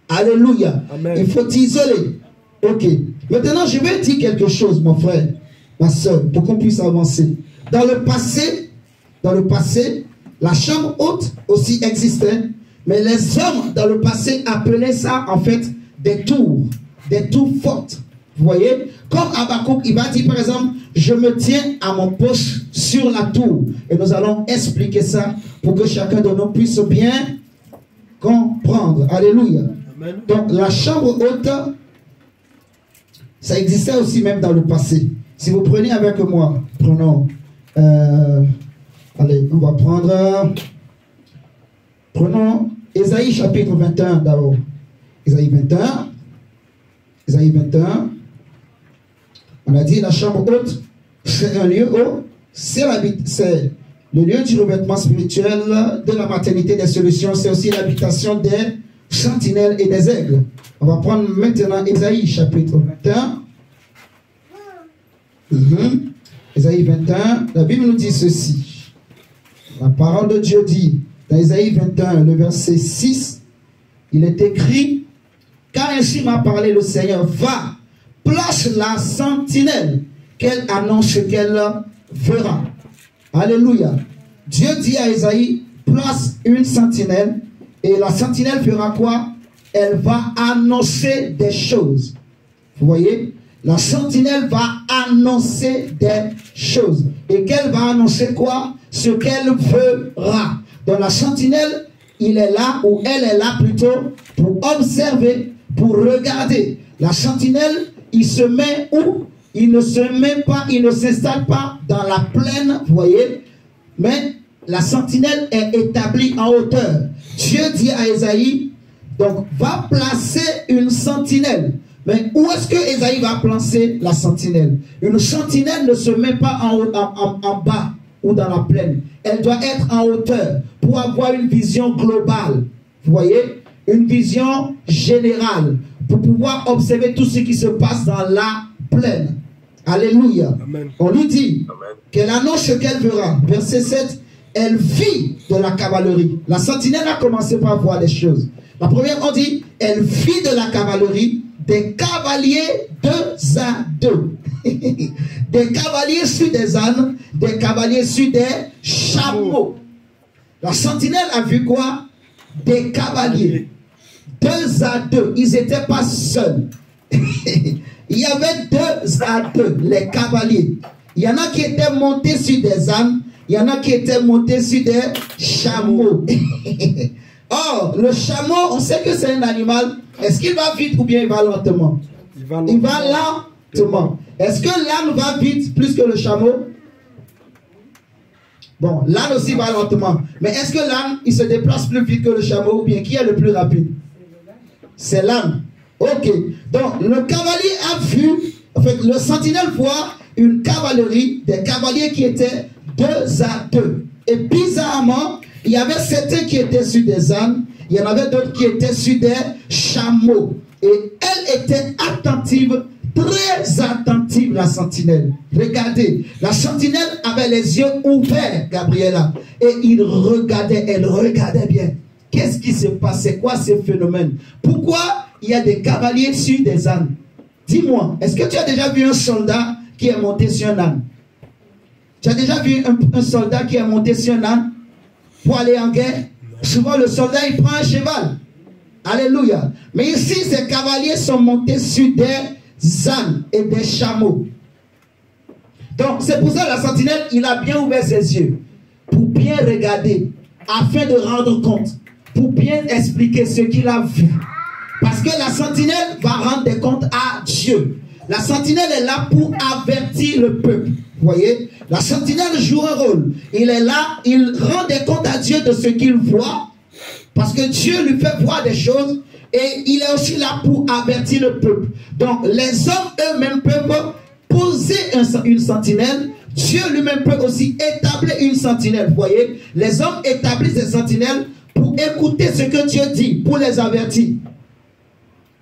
Alléluia. Amen. Il faut t'isoler. Ok. Maintenant, je vais dire quelque chose, mon frère, ma soeur, pour qu'on puisse avancer. Dans le passé, la chambre haute aussi existait, mais les hommes dans le passé appelaient ça en fait des tours fortes. Vous voyez, comme Habakkuk, il va dire par exemple, je me tiens à mon poste sur la tour. Et nous allons expliquer ça pour que chacun de nous puisse bien comprendre. Alléluia. Amen. Donc la chambre haute, ça existait aussi même dans le passé. Si vous prenez avec moi, prenons... allez, on va prenons Ésaïe chapitre 21 d'abord. Ésaïe 21. On a dit la chambre haute, c'est un lieu où c'est le lieu du revêtement spirituel, de la maternité des solutions. C'est aussi l'habitation des sentinelles et des aigles. On va prendre maintenant Ésaïe chapitre 21. Ésaïe 21, la Bible nous dit ceci. La parole de Dieu dit, dans Ésaïe 21, le verset 6, il est écrit, car ainsi m'a parlé le Seigneur, va, place la sentinelle, qu'elle annonce qu'elle verra. Alléluia. Dieu dit à Ésaïe, place une sentinelle, et la sentinelle fera quoi? Elle va annoncer des choses. Vous voyez? La sentinelle va annoncer des choses. Et qu'elle va annoncer quoi? Ce qu'elle verra. Donc la sentinelle, il est là, ou elle est là plutôt, pour observer, pour regarder. La sentinelle, il se met où? Il ne se met pas, il ne s'installe pas dans la plaine, vous voyez. Mais la sentinelle est établie en hauteur. Dieu dit à Ésaïe, donc va placer une sentinelle. Mais où est-ce que Ésaïe va placer la sentinelle? Une sentinelle ne se met pas en bas ou dans la plaine. Elle doit être en hauteur pour avoir une vision globale. Vous voyez? Une vision générale. Pour pouvoir observer tout ce qui se passe dans la plaine. Alléluia. Amen. On lui dit qu'elle annonce ce qu'elle verra. Verset 7. Elle vit de la cavalerie. La sentinelle a commencé par voir les choses. La première, on dit, elle vit de la cavalerie, des cavaliers 2 à 2. Des cavaliers sur des ânes, des cavaliers sur des chameaux. La sentinelle a vu quoi? Des cavaliers 2 à 2. Ils n'étaient pas seuls. Il y avait 2 à 2, les cavaliers. Il y en a qui étaient montés sur des ânes, il y en a qui étaient montés sur des chameaux. Or, le chameau, on sait que c'est un animal. Est-ce qu'il va vite ou bien il va lentement? Il va lentement. Est-ce que l'âne va vite plus que le chameau? Bon, l'âne aussi va lentement. Mais est-ce que l'âne, il se déplace plus vite que le chameau ou bien qui est le plus rapide? C'est l'âne. Ok. Donc, le cavalier a vu, en fait, le sentinelle voit une cavalerie, des cavaliers qui étaient 2 à 2. Et bizarrement, il y avait certains qui étaient sur des ânes, il y en avait d'autres qui étaient sur des chameaux. Et elle était attentive, très attentive, la sentinelle. Regardez, la sentinelle avait les yeux ouverts, Gabriela. Et elle regardait bien. Qu'est-ce qui se passe? C'est quoi ce phénomène? Pourquoi il y a des cavaliers sur des ânes? Dis-moi, est-ce que tu as déjà vu un soldat qui est monté sur un âne? Tu as déjà vu un soldat qui est monté sur un âne pour aller en guerre? Souvent le soldat il prend un cheval. Alléluia. Mais ici ces cavaliers sont montés sur des ânes et des chameaux. Donc c'est pour ça la sentinelle il a bien ouvert ses yeux pour bien regarder afin de rendre compte, pour bien expliquer ce qu'il a vu. Parce que la sentinelle va rendre des comptes à Dieu. La sentinelle est là pour avertir le peuple. Vous voyez? La sentinelle joue un rôle. Il est là, il rend des comptes à Dieu de ce qu'il voit. Parce que Dieu lui fait voir des choses. Et il est aussi là pour avertir le peuple. Donc les hommes eux-mêmes peuvent poser une sentinelle. Dieu lui-même peut aussi établir une sentinelle. Vous voyez? Les hommes établissent des sentinelles pour écouter ce que Dieu dit, pour les avertir.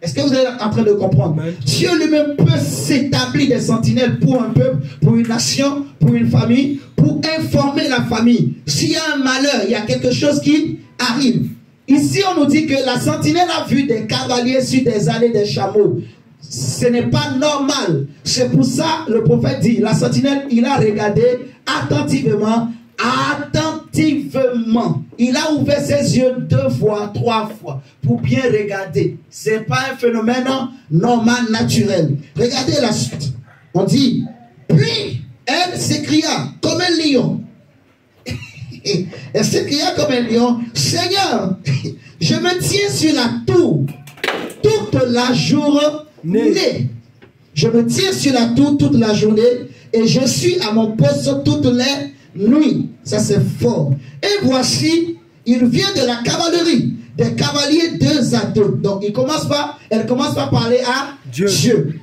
Est-ce que vous êtes en train de comprendre? Amen. Dieu lui-même peut s'établir des sentinelles pour un peuple, pour une nation, pour une famille, pour informer la famille. S'il y a un malheur, il y a quelque chose qui arrive. Ici, on nous dit que la sentinelle a vu des cavaliers sur des allées des chameaux. Ce n'est pas normal. C'est pour ça le prophète dit, la sentinelle, il a regardé attentivement. Il a ouvert ses yeux 2 fois, 3 fois pour bien regarder. Ce n'est pas un phénomène normal, naturel. Regardez la suite. On dit, puis elle s'écria comme un lion. Elle s'écria comme un lion, Seigneur, je me tiens sur la tour toute la journée. Je me tiens sur la tour toute la journée et je suis à mon poste toutes les nuits. Ça c'est fort. Et voici, il vient de la cavalerie, des cavaliers 2 à 2. Donc elle commence par parler à Dieu.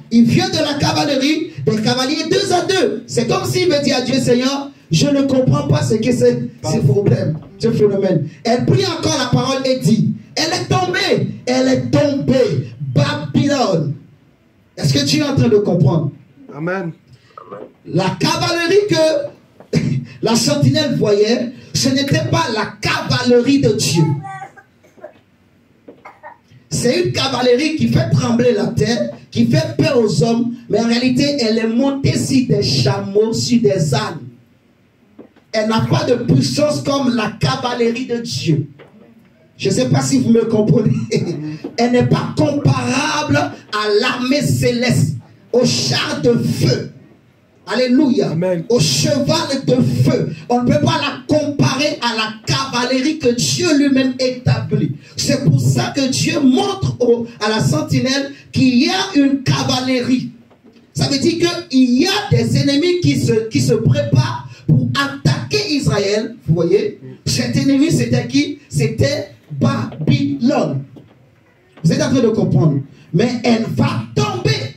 Il vient de la cavalerie, des cavaliers 2 à 2. C'est comme s'il veut dire à Dieu, Seigneur, je ne comprends pas ce que c'est ce problème, ce phénomène. Elle prie encore la parole et dit, elle est tombée, Babylone. Est-ce que tu es en train de comprendre? Amen. La cavalerie que la sentinelle voyait, ce n'était pas la cavalerie de Dieu. C'est une cavalerie qui fait trembler la terre, qui fait peur aux hommes, mais en réalité, elle est montée sur des chameaux, sur des ânes. Elle n'a pas de puissance comme la cavalerie de Dieu. Je ne sais pas si vous me comprenez. Elle n'est pas comparable à l'armée céleste, au char de feu. Alléluia. Amen. Au cheval de feu. On ne peut pas la comparer à la cavalerie que Dieu lui-même établit. C'est pour ça que Dieu montre à la sentinelle qu'il y a une cavalerie. Ça veut dire qu'il y a des ennemis qui se préparent pour attaquer Israël. Vous voyez? Cet ennemi, c'était qui? C'était Babylone. Vous êtes en train de comprendre. Mais elle va tomber.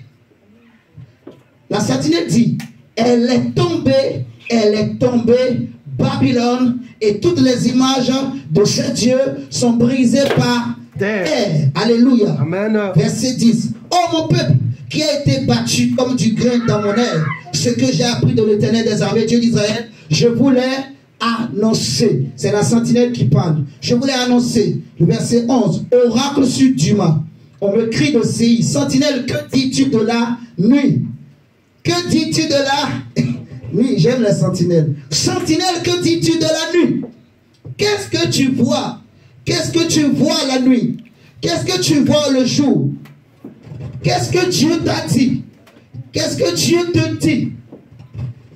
La sentinelle dit, elle est tombée, Babylone, et toutes les images de ce Dieu sont brisées par terre. Alléluia. Amen. Verset 10. Oh mon peuple, qui a été battu comme du grain dans mon air, ce que j'ai appris de l'Éternel des armées, Dieu d'Israël, je voulais annoncer. C'est la sentinelle qui parle. Je voulais annoncer. Le verset 11. Oracle sur Duma. On me crie de Séi. Sentinelle, que dis-tu de la nuit? Que dis-tu de la nuit? J'aime la sentinelle. Sentinelle, que dis-tu de la nuit? Qu'est-ce que tu vois? Qu'est-ce que tu vois la nuit? Qu'est-ce que tu vois le jour? Qu'est-ce que Dieu t'a dit? Qu'est-ce que Dieu te dit?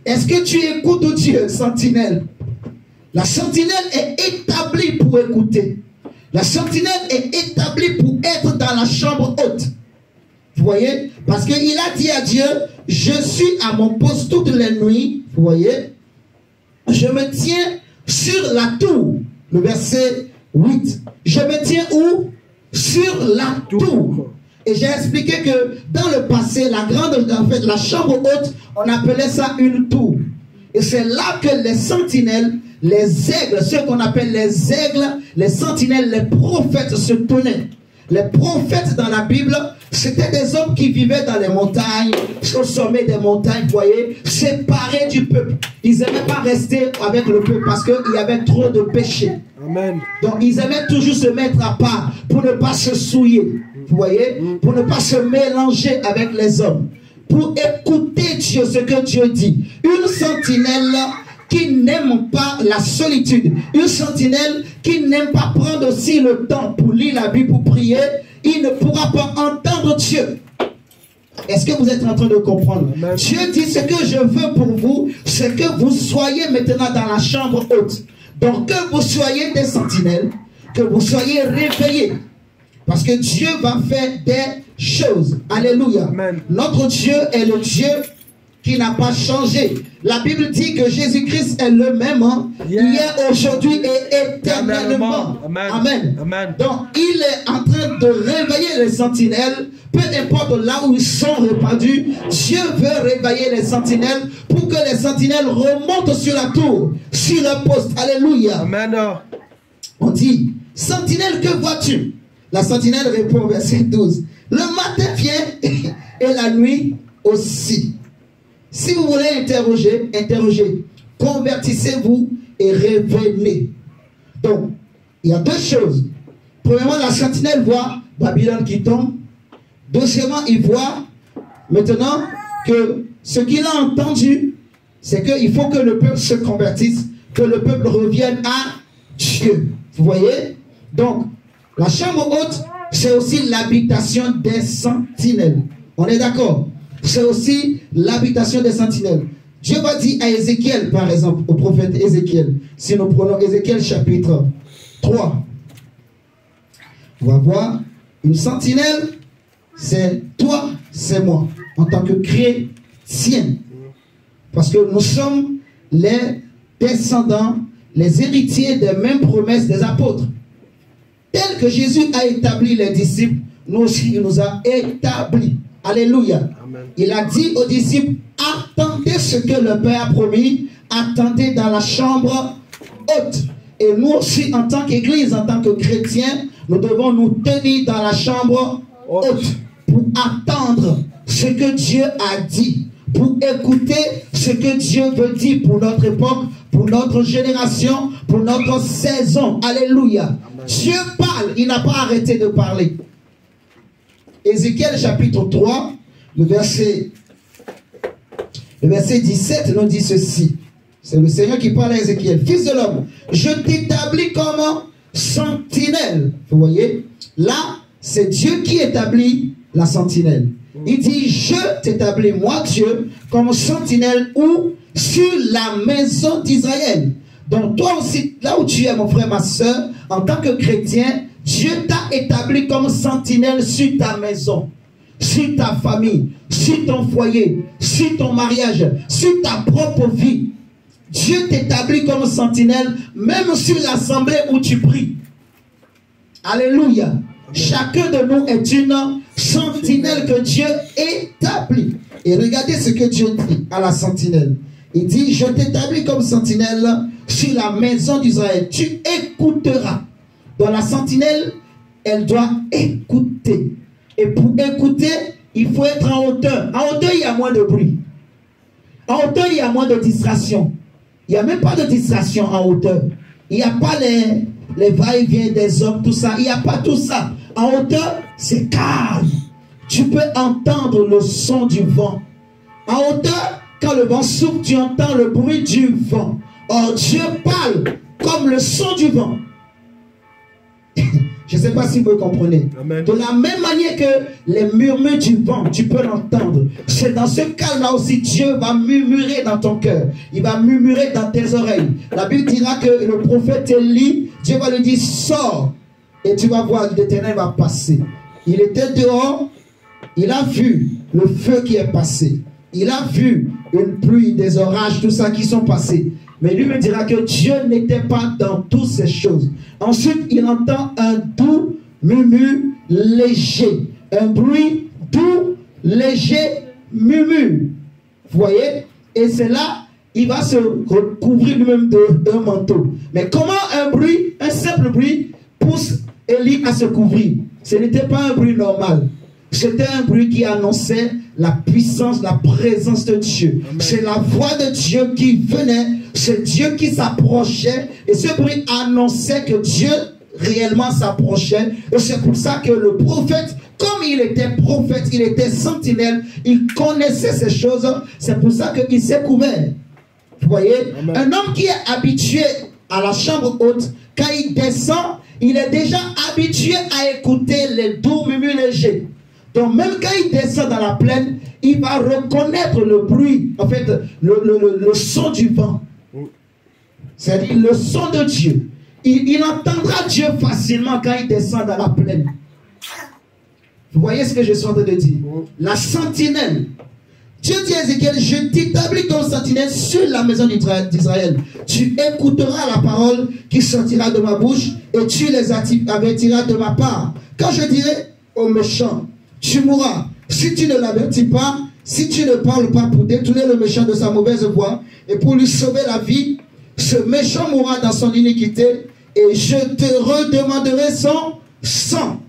Est-ce que tu écoutes Dieu, sentinelle? La sentinelle est établie pour écouter. La sentinelle est établie pour être dans la chambre haute. Vous voyez? Parce qu'il a dit à Dieu, je suis à mon poste toutes les nuits. Vous voyez? Je me tiens sur la tour. Le verset 8. Je me tiens où? Sur la tour. Et j'ai expliqué que dans le passé, la chambre haute, on appelait ça une tour. Et c'est là que les sentinelles, les aigles, ceux qu'on appelle les aigles, les sentinelles, les prophètes se tenaient. Les prophètes dans la Bible, c'était des hommes qui vivaient dans les montagnes, au sommet des montagnes, vous voyez, séparés du peuple. Ils n'aimaient pas rester avec le peuple parce qu'il y avait trop de péché. Amen. Donc ils aimaient toujours se mettre à part pour ne pas se souiller. Vous voyez? Pour ne pas se mélanger avec les hommes. Pour écouter Dieu, ce que Dieu dit. Une sentinelle qui n'aime pas la solitude. Une sentinelle qui n'aime pas prendre aussi le temps pour lire la Bible, pour prier. Il ne pourra pas entendre Dieu. Est-ce que vous êtes en train de comprendre? Amen. Dieu dit, ce que je veux pour vous, c'est que vous soyez maintenant dans la chambre haute. Donc que vous soyez des sentinelles, que vous soyez réveillés. Parce que Dieu va faire des choses. Alléluia. Amen. Notre Dieu est le Dieu qui n'a pas changé. La Bible dit que Jésus-Christ est le même hier, aujourd'hui et éternellement. Amen. Amen. Amen. Donc, il est en train de réveiller les sentinelles, peu importe là où ils sont répandus. Dieu veut réveiller les sentinelles pour que les sentinelles remontent sur la tour, sur le poste. Alléluia. Amen. On dit, sentinelle, que vois-tu? La sentinelle répond, verset 12. Le matin vient et la nuit aussi. Si vous voulez interroger, interrogez. Convertissez-vous et revenez. Donc, il y a deux choses. Premièrement, la sentinelle voit Babylone qui tombe. Deuxièmement, il voit maintenant que ce qu'il a entendu, c'est qu'il faut que le peuple se convertisse, que le peuple revienne à Dieu. Vous voyez? Donc, la chambre haute, c'est aussi l'habitation des sentinelles. On est d'accord? C'est aussi l'habitation des sentinelles. Dieu va dire à Ézéchiel, par exemple, au prophète Ézéchiel, si nous prenons Ézéchiel chapitre 3, on va voir une sentinelle, c'est toi, c'est moi, en tant que chrétien. Parce que nous sommes les descendants, les héritiers des mêmes promesses des apôtres. Tel que Jésus a établi les disciples, nous aussi, il nous a établis. Alléluia. Amen. Il a dit aux disciples, attendez ce que le Père a promis, attendez dans la chambre haute. Et nous aussi, en tant qu'Église, en tant que chrétiens, nous devons nous tenir dans la chambre haute pour attendre ce que Dieu a dit, pour écouter ce que Dieu veut dire pour notre époque, pour notre génération, pour notre saison. Alléluia. Amen. Dieu parle, il n'a pas arrêté de parler. Ézéchiel chapitre 3, le verset 17 nous dit ceci. C'est le Seigneur qui parle à Ézéchiel. Fils de l'homme, je t'établis comme sentinelle. Vous voyez? Là, c'est Dieu qui établit la sentinelle. Il dit, je t'établis, moi Dieu, comme sentinelle ou sur la maison d'Israël. Donc toi aussi, là où tu es mon frère, ma soeur, en tant que chrétien, Dieu t'a établi comme sentinelle sur ta maison, sur ta famille, sur ton foyer, sur ton mariage, sur ta propre vie. Dieu t'établit comme sentinelle, même sur l'assemblée où tu pries. Alléluia. Chacun de nous est une sentinelle que Dieu établit. Et regardez ce que Dieu dit à la sentinelle. Il dit, je t'établis comme sentinelle sur la maison d'Israël. Tu écouteras. Dans la sentinelle, elle doit écouter. Et pour écouter, il faut être en hauteur. En hauteur, il y a moins de bruit. En hauteur, il y a moins de distraction. Il n'y a même pas de distraction en hauteur. Il n'y a pas les va-et-vient des hommes, tout ça. Il n'y a pas tout ça. En hauteur, c'est calme. Tu peux entendre le son du vent. En hauteur, quand le vent souffle, tu entends le bruit du vent. Or, Dieu parle comme le son du vent. Je ne sais pas si vous comprenez. Amen. De la même manière que les murmures du vent, tu peux l'entendre. C'est dans ce cas-là aussi, Dieu va murmurer dans ton cœur. Il va murmurer dans tes oreilles. La Bible dira que le prophète Élie, Dieu va lui dire, sors. Et tu vas voir, l'Éternel va passer. Il était dehors, il a vu le feu qui est passé. Il a vu une pluie, des orages, tout ça qui sont passés. Mais lui me dira que Dieu n'était pas dans toutes ces choses. Ensuite, il entend un doux murmure léger. Un bruit doux, léger, murmure. Vous voyez? Et c'est là, il va se recouvrir lui-même d'un manteau. Mais comment un bruit, un simple bruit, pousse Élie à se couvrir? Ce n'était pas un bruit normal. C'était un bruit qui annonçait la puissance, la présence de Dieu. C'est la voix de Dieu qui venait, c'est Dieu qui s'approchait, et ce bruit annonçait que Dieu réellement s'approchait. Et c'est pour ça que le prophète, comme il était prophète, il était sentinelle, il connaissait ces choses, c'est pour ça qu'il s'est couvert. Vous voyez, un homme qui est habitué à la chambre haute, quand il descend, il est déjà habitué à écouter les doux murmures légers. Donc même quand il descend dans la plaine, il va reconnaître le bruit, en fait, le son du vent. C'est-à-dire le son de Dieu. Il entendra Dieu facilement quand il descend dans la plaine. Vous voyez ce que je suis en train de dire? La sentinelle. Dieu dit à Ézéchiel, je t'établis comme sentinelle sur la maison d'Israël. Tu écouteras la parole qui sortira de ma bouche et tu les avertiras de ma part. Quand je dirai au méchant, tu mourras. Si tu ne l'avertis pas, si tu ne parles pas pour détourner le méchant de sa mauvaise voie et pour lui sauver la vie, ce méchant mourra dans son iniquité et je te redemanderai son sang.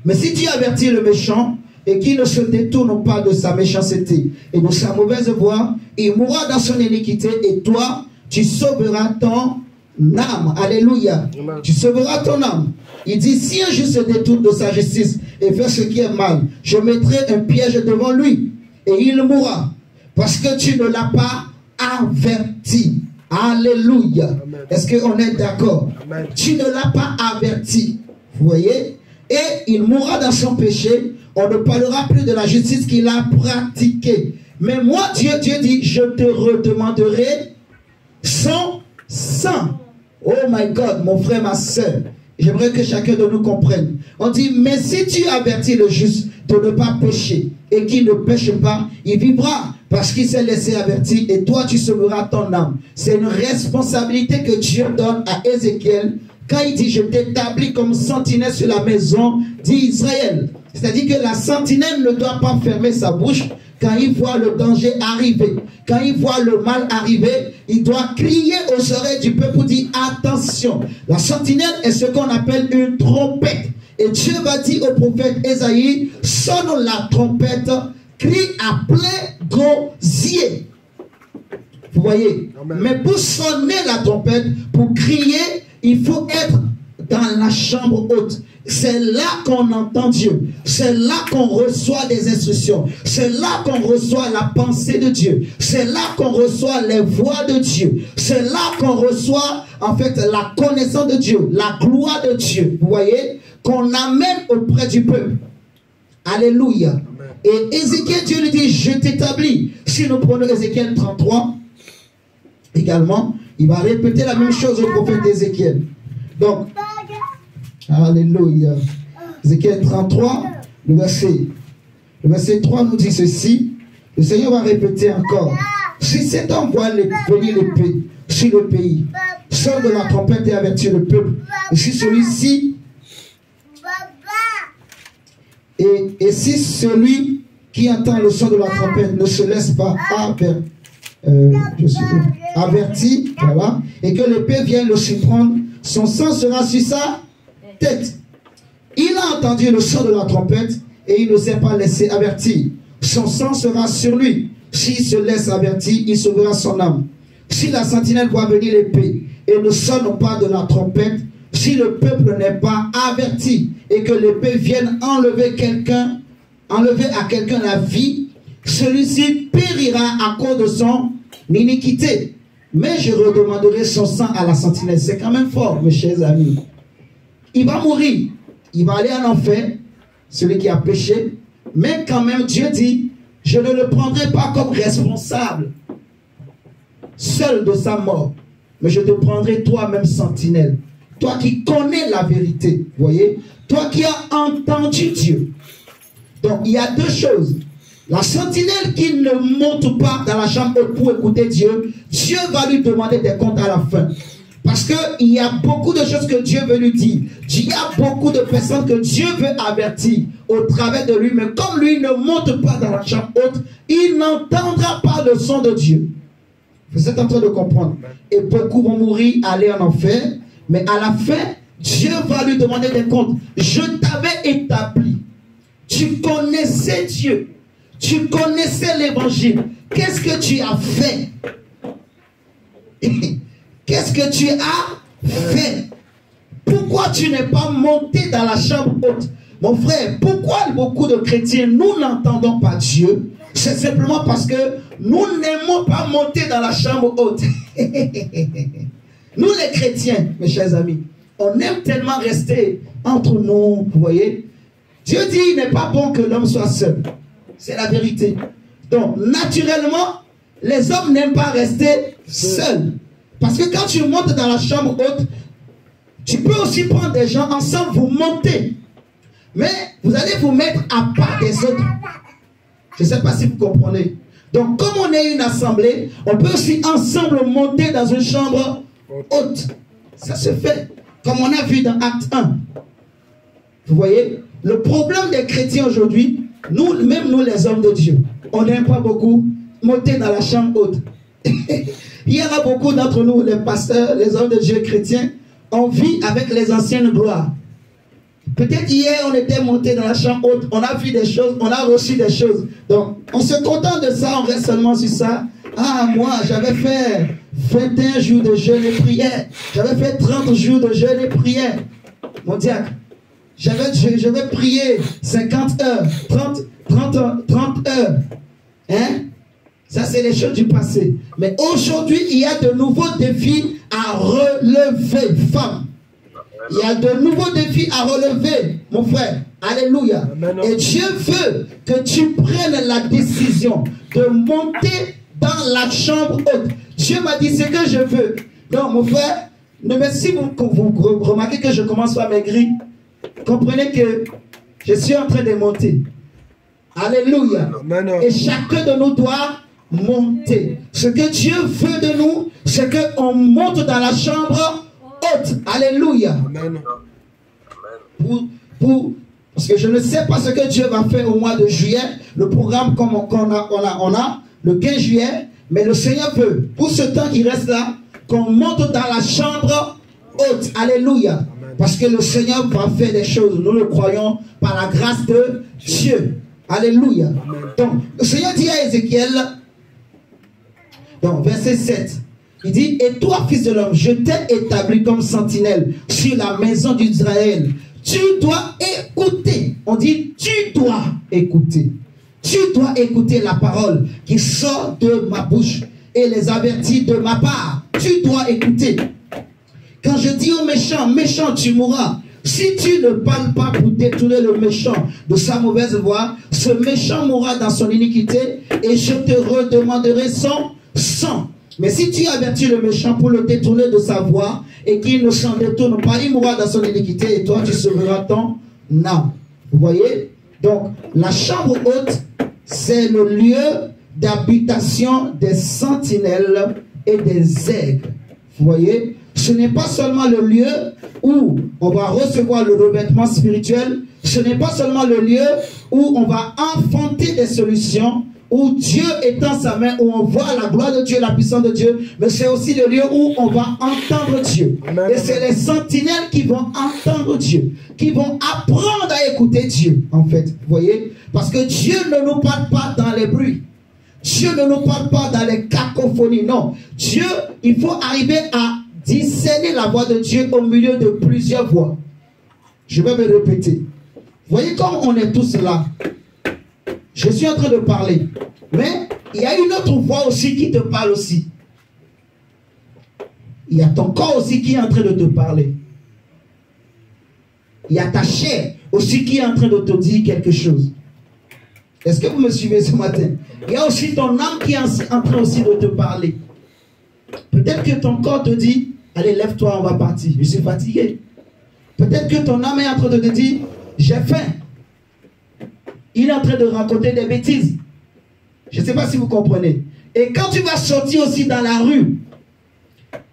Mais si tu avertis le méchant et qu'il ne se détourne pas de sa méchanceté et de sa mauvaise voie, il mourra dans son iniquité et toi, tu sauveras ton âme. Alléluia. Tu sauveras ton âme. Il dit, si un juste se détourne de sa justice et fait ce qui est mal, je mettrai un piège devant lui et il mourra parce que tu ne l'as pas averti. Alléluia. Est-ce qu'on est d'accord? Tu ne l'as pas averti. Vous voyez? Et il mourra dans son péché. On ne parlera plus de la justice qu'il a pratiquée. Mais moi, Dieu dit, je te redemanderai son sang. Oh my God, mon frère, ma soeur. J'aimerais que chacun de nous comprenne. On dit, mais si tu avertis le juste de ne pas pécher et qu'il ne pêche pas, il vivra parce qu'il s'est laissé avertir et toi tu sauveras ton âme. C'est une responsabilité que Dieu donne à Ézéchiel quand il dit, je t'établis comme sentinelle sur la maison d'Israël. C'est-à-dire que la sentinelle ne doit pas fermer sa bouche quand il voit le danger arriver. Quand il voit le mal arriver, il doit crier aux oreilles du peuple pour dire attention. La sentinelle est ce qu'on appelle une trompette. Et Dieu va dire au prophète Ésaïe, sonne la trompette, crie à plein gosier. Vous voyez? Amen. Mais pour sonner la trompette, pour crier, il faut être dans la chambre haute. C'est là qu'on entend Dieu. C'est là qu'on reçoit des instructions. C'est là qu'on reçoit la pensée de Dieu. C'est là qu'on reçoit les voix de Dieu. C'est là qu'on reçoit en fait la connaissance de Dieu, la gloire de Dieu. Vous voyez? Qu'on amène auprès du peuple. Alléluia. Amen. Et Ézéchiel, Dieu lui dit, je t'établis. Si nous prenons Ézéchiel 33, également, il va répéter la même chose au prophète Ézéchiel. Donc, alléluia. Ézéchiel 33, le verset 3 nous dit ceci. Le Seigneur va répéter encore. Si cet homme voit venir l'épée sur le pays, sonne de la trompette et avertit le peuple. Et si celui-ci, et si celui qui entend le son de la trompette ne se laisse pas averti, voilà, et que l'épée vienne le surprendre, son sang sera sur sa tête. Il a entendu le son de la trompette et il ne s'est pas laissé avertir. Son sang sera sur lui. S'il se laisse avertir, il sauvera son âme. Si la sentinelle voit venir l'épée et ne sonne pas de la trompette, si le peuple n'est pas averti et que l'épée vienne enlever à quelqu'un la vie, celui-ci périra à cause de son iniquité. Mais je redemanderai son sang à la sentinelle. C'est quand même fort, mes chers amis. Il va mourir. Il va aller en enfer, celui qui a péché. Mais quand même, Dieu dit, je ne le prendrai pas comme responsable seul de sa mort. Mais je te prendrai toi-même sentinelle. Toi qui connais la vérité, voyez. Toi qui as entendu Dieu. Donc, il y a deux choses. La sentinelle qui ne monte pas dans la chambre pour écouter Dieu, Dieu va lui demander des comptes à la fin. Parce qu'il y a beaucoup de choses que Dieu veut lui dire. Il y a beaucoup de personnes que Dieu veut avertir au travers de lui. Mais comme lui ne monte pas dans la chambre haute, il n'entendra pas le son de Dieu. Vous êtes en train de comprendre. Et beaucoup vont mourir, aller en enfer. Mais à la fin, Dieu va lui demander des comptes. Je t'avais établi. Dieu tu connaissais Dieu, tu connaissais l'évangile, qu'est-ce que tu as fait? Qu'est-ce que tu as fait? Pourquoi tu n'es pas monté dans la chambre haute? Mon frère, pourquoi beaucoup de chrétiens, nous n'entendons pas Dieu? C'est simplement parce que nous n'aimons pas monter dans la chambre haute. Nous les chrétiens, mes chers amis, on aime tellement rester entre nous, vous voyez. Dieu dit, il n'est pas bon que l'homme soit seul. C'est la vérité. Donc, naturellement, les hommes n'aiment pas rester seuls. Parce que quand tu montes dans la chambre haute, tu peux aussi prendre des gens ensemble, vous montez. Mais vous allez vous mettre à part des autres. Je ne sais pas si vous comprenez. Donc, comme on est une assemblée, on peut aussi ensemble monter dans une chambre haute. Ça se fait. Comme on a vu dans Acte 1. Vous voyez, le problème des chrétiens aujourd'hui, nous, même nous les hommes de Dieu, on n'aime pas beaucoup monter dans la chambre haute. Il y en a beaucoup d'entre nous, les pasteurs, les hommes de Dieu chrétiens, on vit avec les anciennes gloires. Peut-être hier, on était monté dans la chambre haute, on a vu des choses, on a reçu des choses. Donc, on se contente de ça, on reste seulement sur ça. Ah, moi, j'avais fait 21 jours de jeûne et prière. J'avais fait 30 jours de jeûne et prière. Mon diacre, je vais prier 50 heures, 30 heures. Hein? Ça, c'est les choses du passé. Mais aujourd'hui, il y a de nouveaux défis à relever, femme. Il y a de nouveaux défis à relever, mon frère. Alléluia. Amen. Et Dieu veut que tu prennes la décision de monter dans la chambre haute. Dieu m'a dit ce que je veux. Donc, mon frère, si vous remarquez que je commence à maigrir, comprenez que je suis en train de monter. Alléluia. Amen. Et chacun de nous doit monter. Ce que Dieu veut de nous, c'est qu'on monte dans la chambre haute. Alléluia. Amen. Parce que je ne sais pas ce que Dieu va faire au mois de juillet. Le programme qu'on a le 15 juillet. Mais le Seigneur veut, pour ce temps qui reste là, qu'on monte dans la chambre haute. Alléluia. Amen. Parce que le Seigneur va faire des choses. Nous le croyons par la grâce de Dieu. Alléluia. Amen. Donc, le Seigneur dit à Ézéchiel, donc verset 7, il dit, et toi, fils de l'homme, je t'ai établi comme sentinelle sur la maison d'Israël. Tu dois écouter. On dit, tu dois écouter. Tu dois écouter la parole qui sort de ma bouche et les avertir de ma part. Tu dois écouter. Quand je dis au méchant, méchant, tu mourras. Si tu ne parles pas pour détourner le méchant de sa mauvaise voie, ce méchant mourra dans son iniquité et je te redemanderai son sang. Mais si tu avertis le méchant pour le détourner de sa voie et qu'il ne s'en détourne pas, il mourra dans son iniquité et toi tu sauveras ton âme. Vous voyez? Donc, la chambre haute, c'est le lieu d'habitation des sentinelles et des aigles. Vous voyez? Ce n'est pas seulement le lieu où on va recevoir le revêtement spirituel. Ce n'est pas seulement le lieu où on va enfanter des solutions, où Dieu étend sa main, où on voit la gloire de Dieu, la puissance de Dieu. Mais c'est aussi le lieu où on va entendre Dieu. Amen. Et c'est les sentinelles qui vont entendre Dieu, qui vont apprendre à écouter Dieu, en fait. Vous voyez? Parce que Dieu ne nous parle pas dans les bruits. Dieu ne nous parle pas dans les cacophonies. Non. Dieu, il faut arriver à discerner la voix de Dieu au milieu de plusieurs voix. Je vais me répéter. Vous voyez comme on est tous là. Je suis en train de parler. Mais il y a une autre voix aussi qui te parle aussi. Il y a ton corps aussi qui est en train de te parler. Il y a ta chair aussi qui est en train de te dire quelque chose. Est-ce que vous me suivez ce matin? Il y a aussi ton âme qui est en train aussi de te parler. Peut-être que ton corps te dit, allez, lève-toi, on va partir. Je suis fatigué. Peut-être que ton âme est en train de te dire, j'ai faim. Il est en train de raconter des bêtises. Je ne sais pas si vous comprenez. Et quand tu vas sortir aussi dans la rue,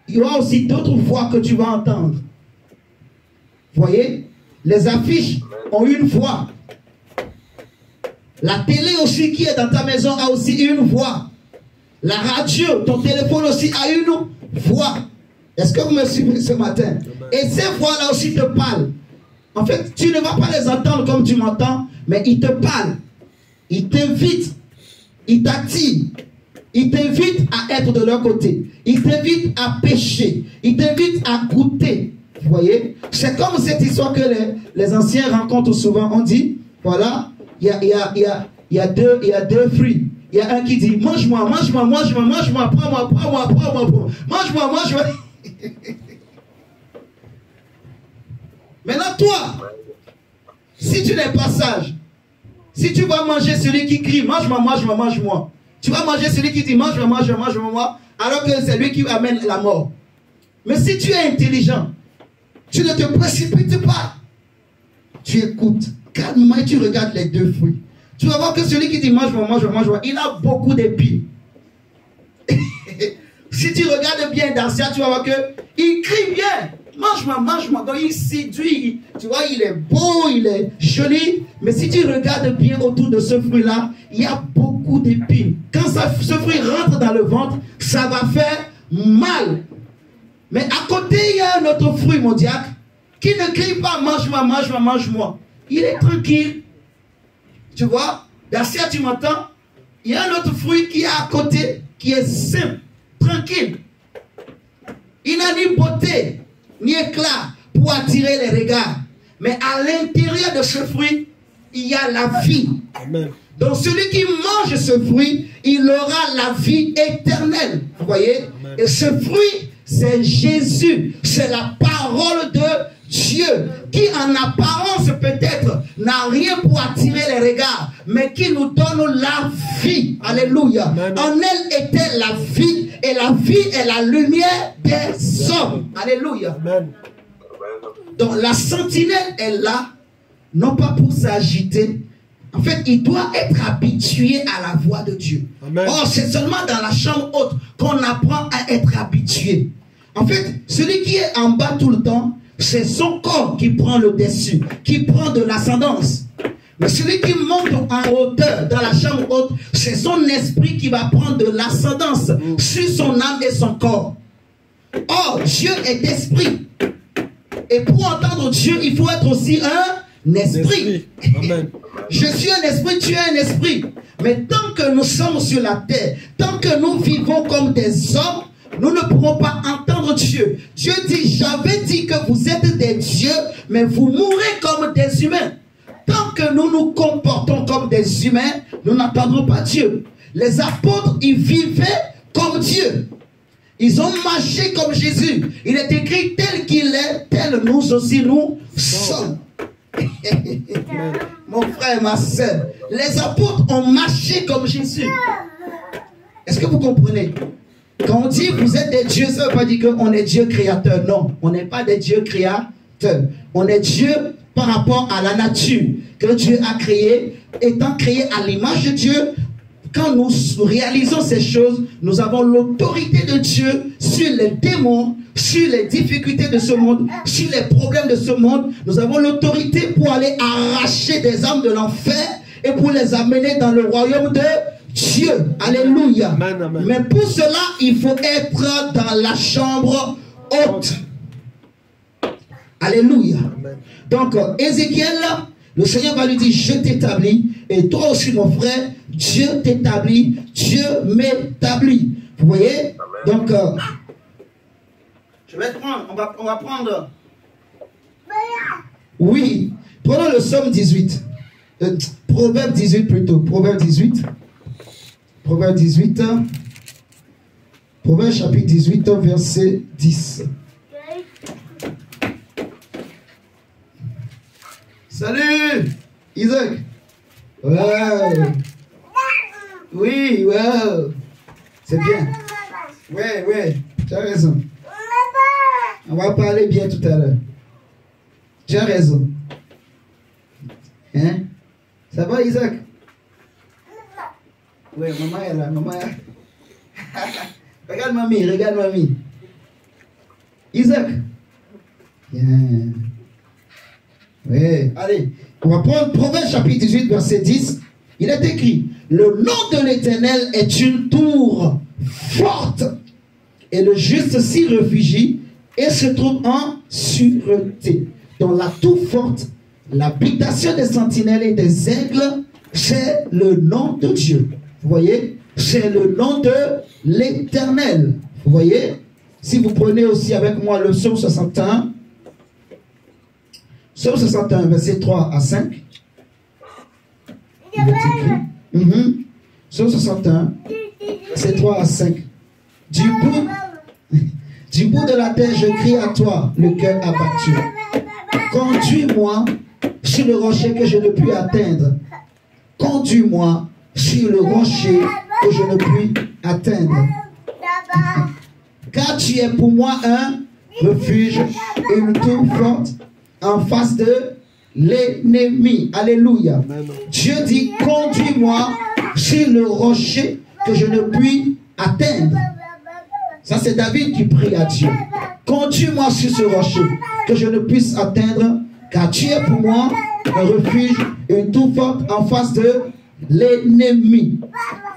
il y aura aussi d'autres voix que tu vas entendre. Vous voyez? Les affiches ont une voix. La télé aussi qui est dans ta maison a aussi une voix. La radio, ton téléphone aussi a une voix. Est-ce que vous me suivez ce matin? Et ces voix-là aussi te parlent. En fait, tu ne vas pas les entendre comme tu m'entends, Mais il te parle. Il t'invite. Il t'attire. Il t'invite à être de leur côté. Il t'invite à pécher. Il t'invite à goûter. Vous voyez? C'est comme cette histoire que les anciens rencontrent souvent. On dit, voilà, il y a deux fruits. Il y a un qui dit, mange-moi, mange-moi, mange-moi, mange-moi, prends-moi, prends-moi, prends-moi, mange-moi, mange-moi. Maintenant, toi, si tu n'es pas sage, si tu vas manger celui qui crie, mange-moi, mange-moi, mange-moi, tu vas manger celui qui dit, mange-moi, mange-moi, mange-moi, alors que c'est lui qui amène la mort. Mais si tu es intelligent, tu ne te précipites pas. Tu écoutes calmement et tu regardes les deux fruits. Tu vas voir que celui qui dit mange-moi, mange-moi, mange-moi, il a beaucoup d'épines. Si tu regardes bien Dacia, tu vas voir que il crie bien. Mange-moi, mange-moi. Donc il séduit. Tu vois, il est beau, il est joli. Mais si tu regardes bien autour de ce fruit-là, il y a beaucoup d'épines. Quand ce fruit rentre dans le ventre, ça va faire mal. Mais à côté, il y a un autre fruit, mon diacre, qui ne crie pas mange-moi, mange-moi, mange-moi. Il est tranquille. Tu vois, Dacia, tu m'entends? Il y a un autre fruit qui est à côté, qui est simple, tranquille. Il n'a ni beauté, ni éclat pour attirer les regards. Mais à l'intérieur de ce fruit, il y a la vie. Amen. Donc celui qui mange ce fruit, il aura la vie éternelle. Vous voyez? Amen. Et ce fruit, c'est Jésus. C'est la parole de Dieu, qui en apparence peut-être n'a rien pour attirer les regards, mais qui nous donne la vie. Alléluia. Amen. En elle était la vie, et la vie est la lumière des hommes. Alléluia. Amen. Donc la sentinelle est là, non pas pour s'agiter. En fait, il doit être habitué à la voix de Dieu. Amen. Or, c'est seulement dans la chambre haute qu'on apprend à être habitué. En fait, celui qui est en bas tout le temps, c'est son corps qui prend le dessus, qui prend de l'ascendance. Mais celui qui monte en hauteur dans la chambre haute, c'est son esprit qui va prendre de l'ascendance sur son âme et son corps. Or, Dieu est esprit. Et pour entendre Dieu, il faut être aussi un esprit. Amen. Je suis un esprit, tu es un esprit. Mais tant que nous sommes sur la terre, tant que nous vivons comme des hommes, nous ne pourrons pas entendre Dieu. Dieu dit, j'avais dit que vous êtes des dieux, mais vous mourrez comme des humains. Tant que nous nous comportons comme des humains, nous n'entendrons pas Dieu. Les apôtres, ils vivaient comme Dieu. Ils ont marché comme Jésus. Il est écrit tel qu'il est, tel nous aussi nous sommes. Mon frère, ma soeur, les apôtres ont marché comme Jésus. Est-ce que vous comprenez? Quand on dit vous êtes des dieux, ça ne veut pas dire qu'on est Dieu créateur. Non, on n'est pas des dieux créateurs. On est Dieu par rapport à la nature que Dieu a créée. Étant créé à l'image de Dieu, quand nous réalisons ces choses, nous avons l'autorité de Dieu sur les démons, sur les difficultés de ce monde, sur les problèmes de ce monde. Nous avons l'autorité pour aller arracher des âmes de l'enfer et pour les amener dans le royaume de Dieu. Alléluia. Amen, amen. Mais pour cela, il faut être dans la chambre haute. Alléluia. Amen. Donc, Ézéchiel, le Seigneur va lui dire, je t'établis, et toi aussi, mon frère, Dieu t'établit, Dieu m'établit. Vous voyez? Amen. Donc, je vais prendre, on va prendre. Oui, prenons le psaume 18. Proverbe 18 plutôt. Proverbe 18. Proverbe 18. Proverbe chapitre 18, verset 10. Salut, Isaac. Wow. Oui, wow. C'est bien. Ouais, tu as raison. On va parler bien tout à l'heure. Tu as raison. Hein? Ça va, Isaac? Oui, maman est là, maman est là. Regarde mamie. Isaac. Bien. Oui, allez. On va prendre Proverbe chapitre 18, verset 10. Il est écrit, le nom de l'Éternel est une tour forte, et le juste s'y réfugie et se trouve en sûreté. Donc la tour forte L'habitation des sentinelles et des aigles, c'est le nom de Dieu. Vous voyez? C'est le nom de l'Éternel. Vous voyez? Si vous prenez aussi avec moi le psaume 61, psaume 61, verset 3 à 5. Il est écrit. Psaume 61, verset 3 à 5. Du bout de la terre, je crie à toi, le cœur abattu. Conduis-moi sur le rocher que je ne puis atteindre. Conduis-moi sur le rocher que je ne puis atteindre. Car tu es pour moi un refuge, une tour forte en face de l'ennemi. Alléluia. Dieu dit, conduis-moi sur le rocher que je ne puis atteindre. Ça, c'est David qui prie à Dieu. Conduis-moi sur ce rocher que je ne puisse atteindre, car tu es pour moi un refuge, une tour forte en face de l'ennemi.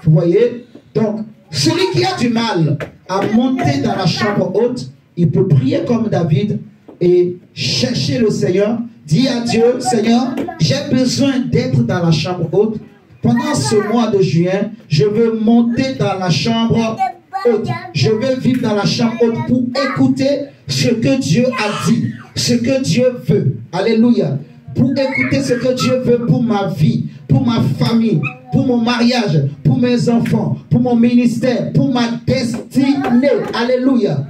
Vous voyez? Donc, celui qui a du mal à monter dans la chambre haute, il peut prier comme David et chercher le Seigneur. Dire à Dieu, Seigneur, j'ai besoin d'être dans la chambre haute. Pendant ce mois de juin, je veux monter dans la chambre haute. Je veux vivre dans la chambre haute pour écouter ce que Dieu a dit, ce que Dieu veut. Alléluia. Pour écouter ce que Dieu veut pour ma vie, pour ma famille, pour mon mariage, pour mes enfants, pour mon ministère, pour ma destinée. Alléluia.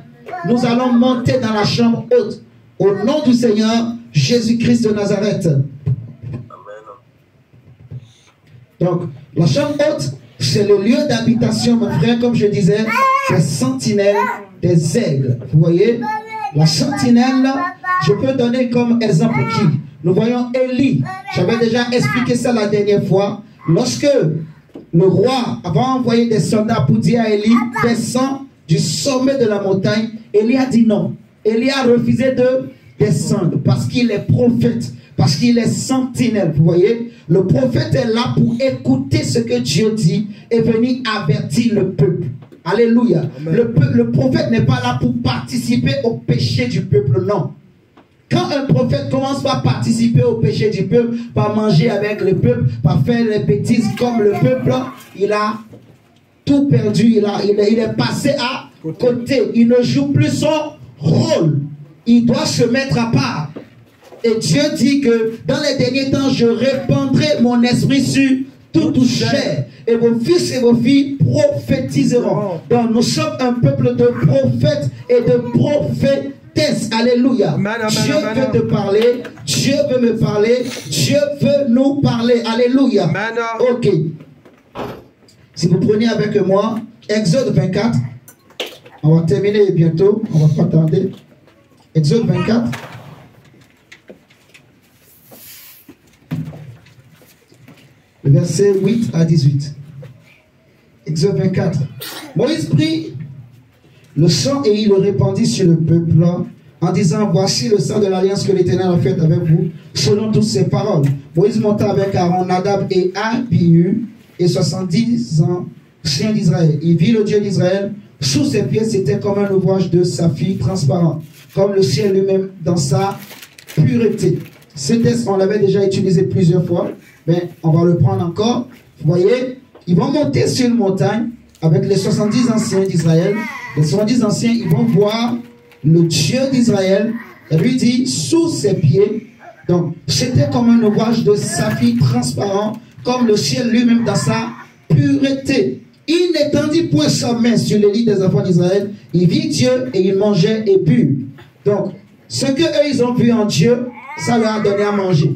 Nous allons monter dans la chambre haute au nom du Seigneur Jésus-Christ de Nazareth. Donc, la chambre haute, c'est le lieu d'habitation, mon frère, comme je disais, des sentinelles, des aigles. Vous voyez, la sentinelle, je peux donner comme exemple qui? Nous voyons Élie. J'avais déjà expliqué ça la dernière fois. Lorsque le roi avait envoyé des soldats pour dire à Élie, descends du sommet de la montagne, Élie a dit non. Élie a refusé de descendre parce qu'il est prophète, parce qu'il est sentinelle. Vous voyez, le prophète est là pour écouter ce que Dieu dit et venir avertir le peuple. Alléluia. Le prophète n'est pas là pour participer au péché du peuple, non. Quand un prophète commence par participer au péché du peuple, par manger avec le peuple, par faire les bêtises comme le peuple, il a tout perdu, il est passé à côté. Il ne joue plus son rôle. Il doit se mettre à part. Et Dieu dit que dans les derniers temps, je répandrai mon esprit sur toute chair. Et vos fils et vos filles prophétiseront. Donc nous sommes un peuple de prophètes et de prophétesses. Alléluia. Dieu veut te parler. Dieu veut me parler. Dieu veut nous parler. Alléluia. Ok. Si vous prenez avec moi Exode 24. On va terminer bientôt. On va pas tarder. Exode 24. Le verset 8 à 18. Exode 24. Moïse prit le sang et il le répandit sur le peuple en disant, voici le sang de l'alliance que l'Éternel a faite avec vous, selon toutes ces paroles. Moïse monta avec Aaron, Nadab et Abihu et 70 anciens d'Israël. Il vit le Dieu d'Israël. Sous ses pieds, c'était comme un ouvrage de saphir transparent, comme le ciel lui-même dans sa pureté. Ce texte, on l'avait déjà utilisé plusieurs fois, mais on va le prendre encore. Vous voyez, ils vont monter sur une montagne avec les 70 anciens d'Israël. Les 70 anciens, ils vont voir le Dieu d'Israël. Et lui dit, sous ses pieds, donc c'était comme un ouvrage de saphir transparent, comme le ciel lui-même dans sa pureté. Il n'étendit point sa main sur les lits des enfants d'Israël. Il vit Dieu et il mangeait et but. Donc, ce que eux ils ont vu en Dieu, ça leur a donné à manger.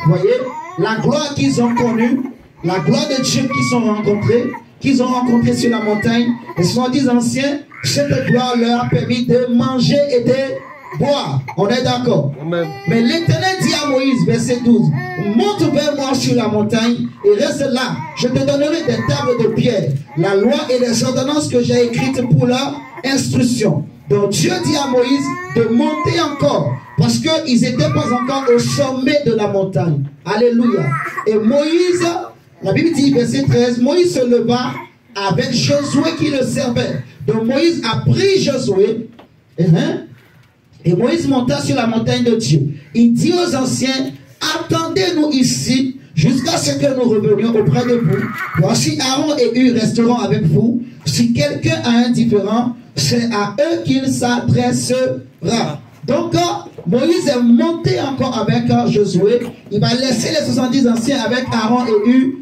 Vous voyez, la gloire qu'ils ont connue, la gloire de Dieu qu'ils ont rencontré sur la montagne, les 70 anciens, cette gloire leur a permis de manger et de boire. On est d'accord? Mais l'Éternel dit à Moïse, verset 12, monte vers moi sur la montagne et reste là. Je te donnerai des tables de pierre, la loi et les ordonnances que j'ai écrites pour leur instruction. Donc Dieu dit à Moïse de monter encore, parce qu'ils n'étaient pas encore au sommet de la montagne. Alléluia. Et Moïse, la Bible dit, verset 13, Moïse se leva avec Josué qui le servait. Donc Moïse a pris Josué, Et Moïse monta sur la montagne de Dieu. Il dit aux anciens, attendez-nous ici jusqu'à ce que nous revenions auprès de vous. Voici Aaron et Hur resteront avec vous. Si quelqu'un a un différend, c'est à eux qu'il s'adressera. Donc, Moïse est monté encore avec Josué. Il va laisser les 70 anciens avec Aaron et Hur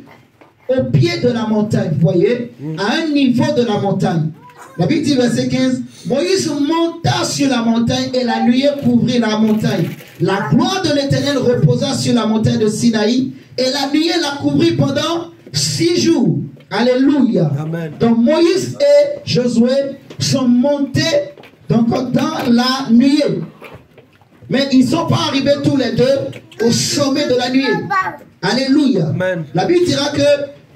au pied de la montagne, vous voyez, à un niveau de la montagne. La Bible dit, verset 15, Moïse monta sur la montagne et la nuée couvrit la montagne. La gloire de l'Éternel reposa sur la montagne de Sinaï et la nuée la couvrit pendant 6 jours. Alléluia. Amen. Donc Moïse et Josué sont montés donc, dans la nuée. Mais ils ne sont pas arrivés tous les deux au sommet de la nuée. Alléluia. Amen. La Bible dira que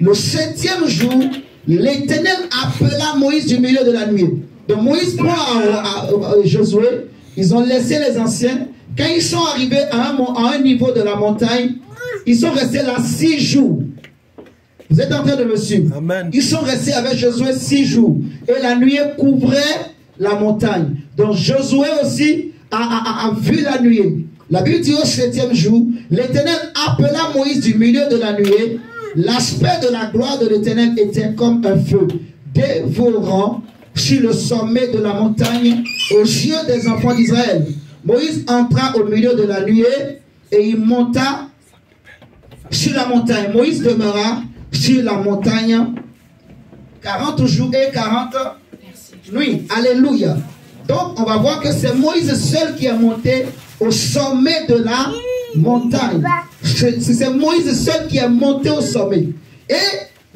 le 7e jour, l'Éternel appela Moïse du milieu de la nuée. Donc Moïse prend à Josué, ils ont laissé les anciens. Quand ils sont arrivés à un niveau de la montagne, ils sont restés là 6 jours. Vous êtes en train de me suivre. Amen. Ils sont restés avec Josué 6 jours. Et la nuée couvrait la montagne. Donc Josué aussi a vu la nuée. La Bible dit au 7e jour, l'Éternel appela Moïse du milieu de la nuée. L'aspect de la gloire de l'Éternel était comme un feu dévorant sur le sommet de la montagne aux yeux des enfants d'Israël. Moïse entra au milieu de la nuée et il monta sur la montagne. Moïse demeura sur la montagne 40 jours et 40 nuits. Alléluia. Donc on va voir que c'est Moïse seul qui est monté au sommet de la montagne. C'est Moïse seul qui est monté au sommet. Et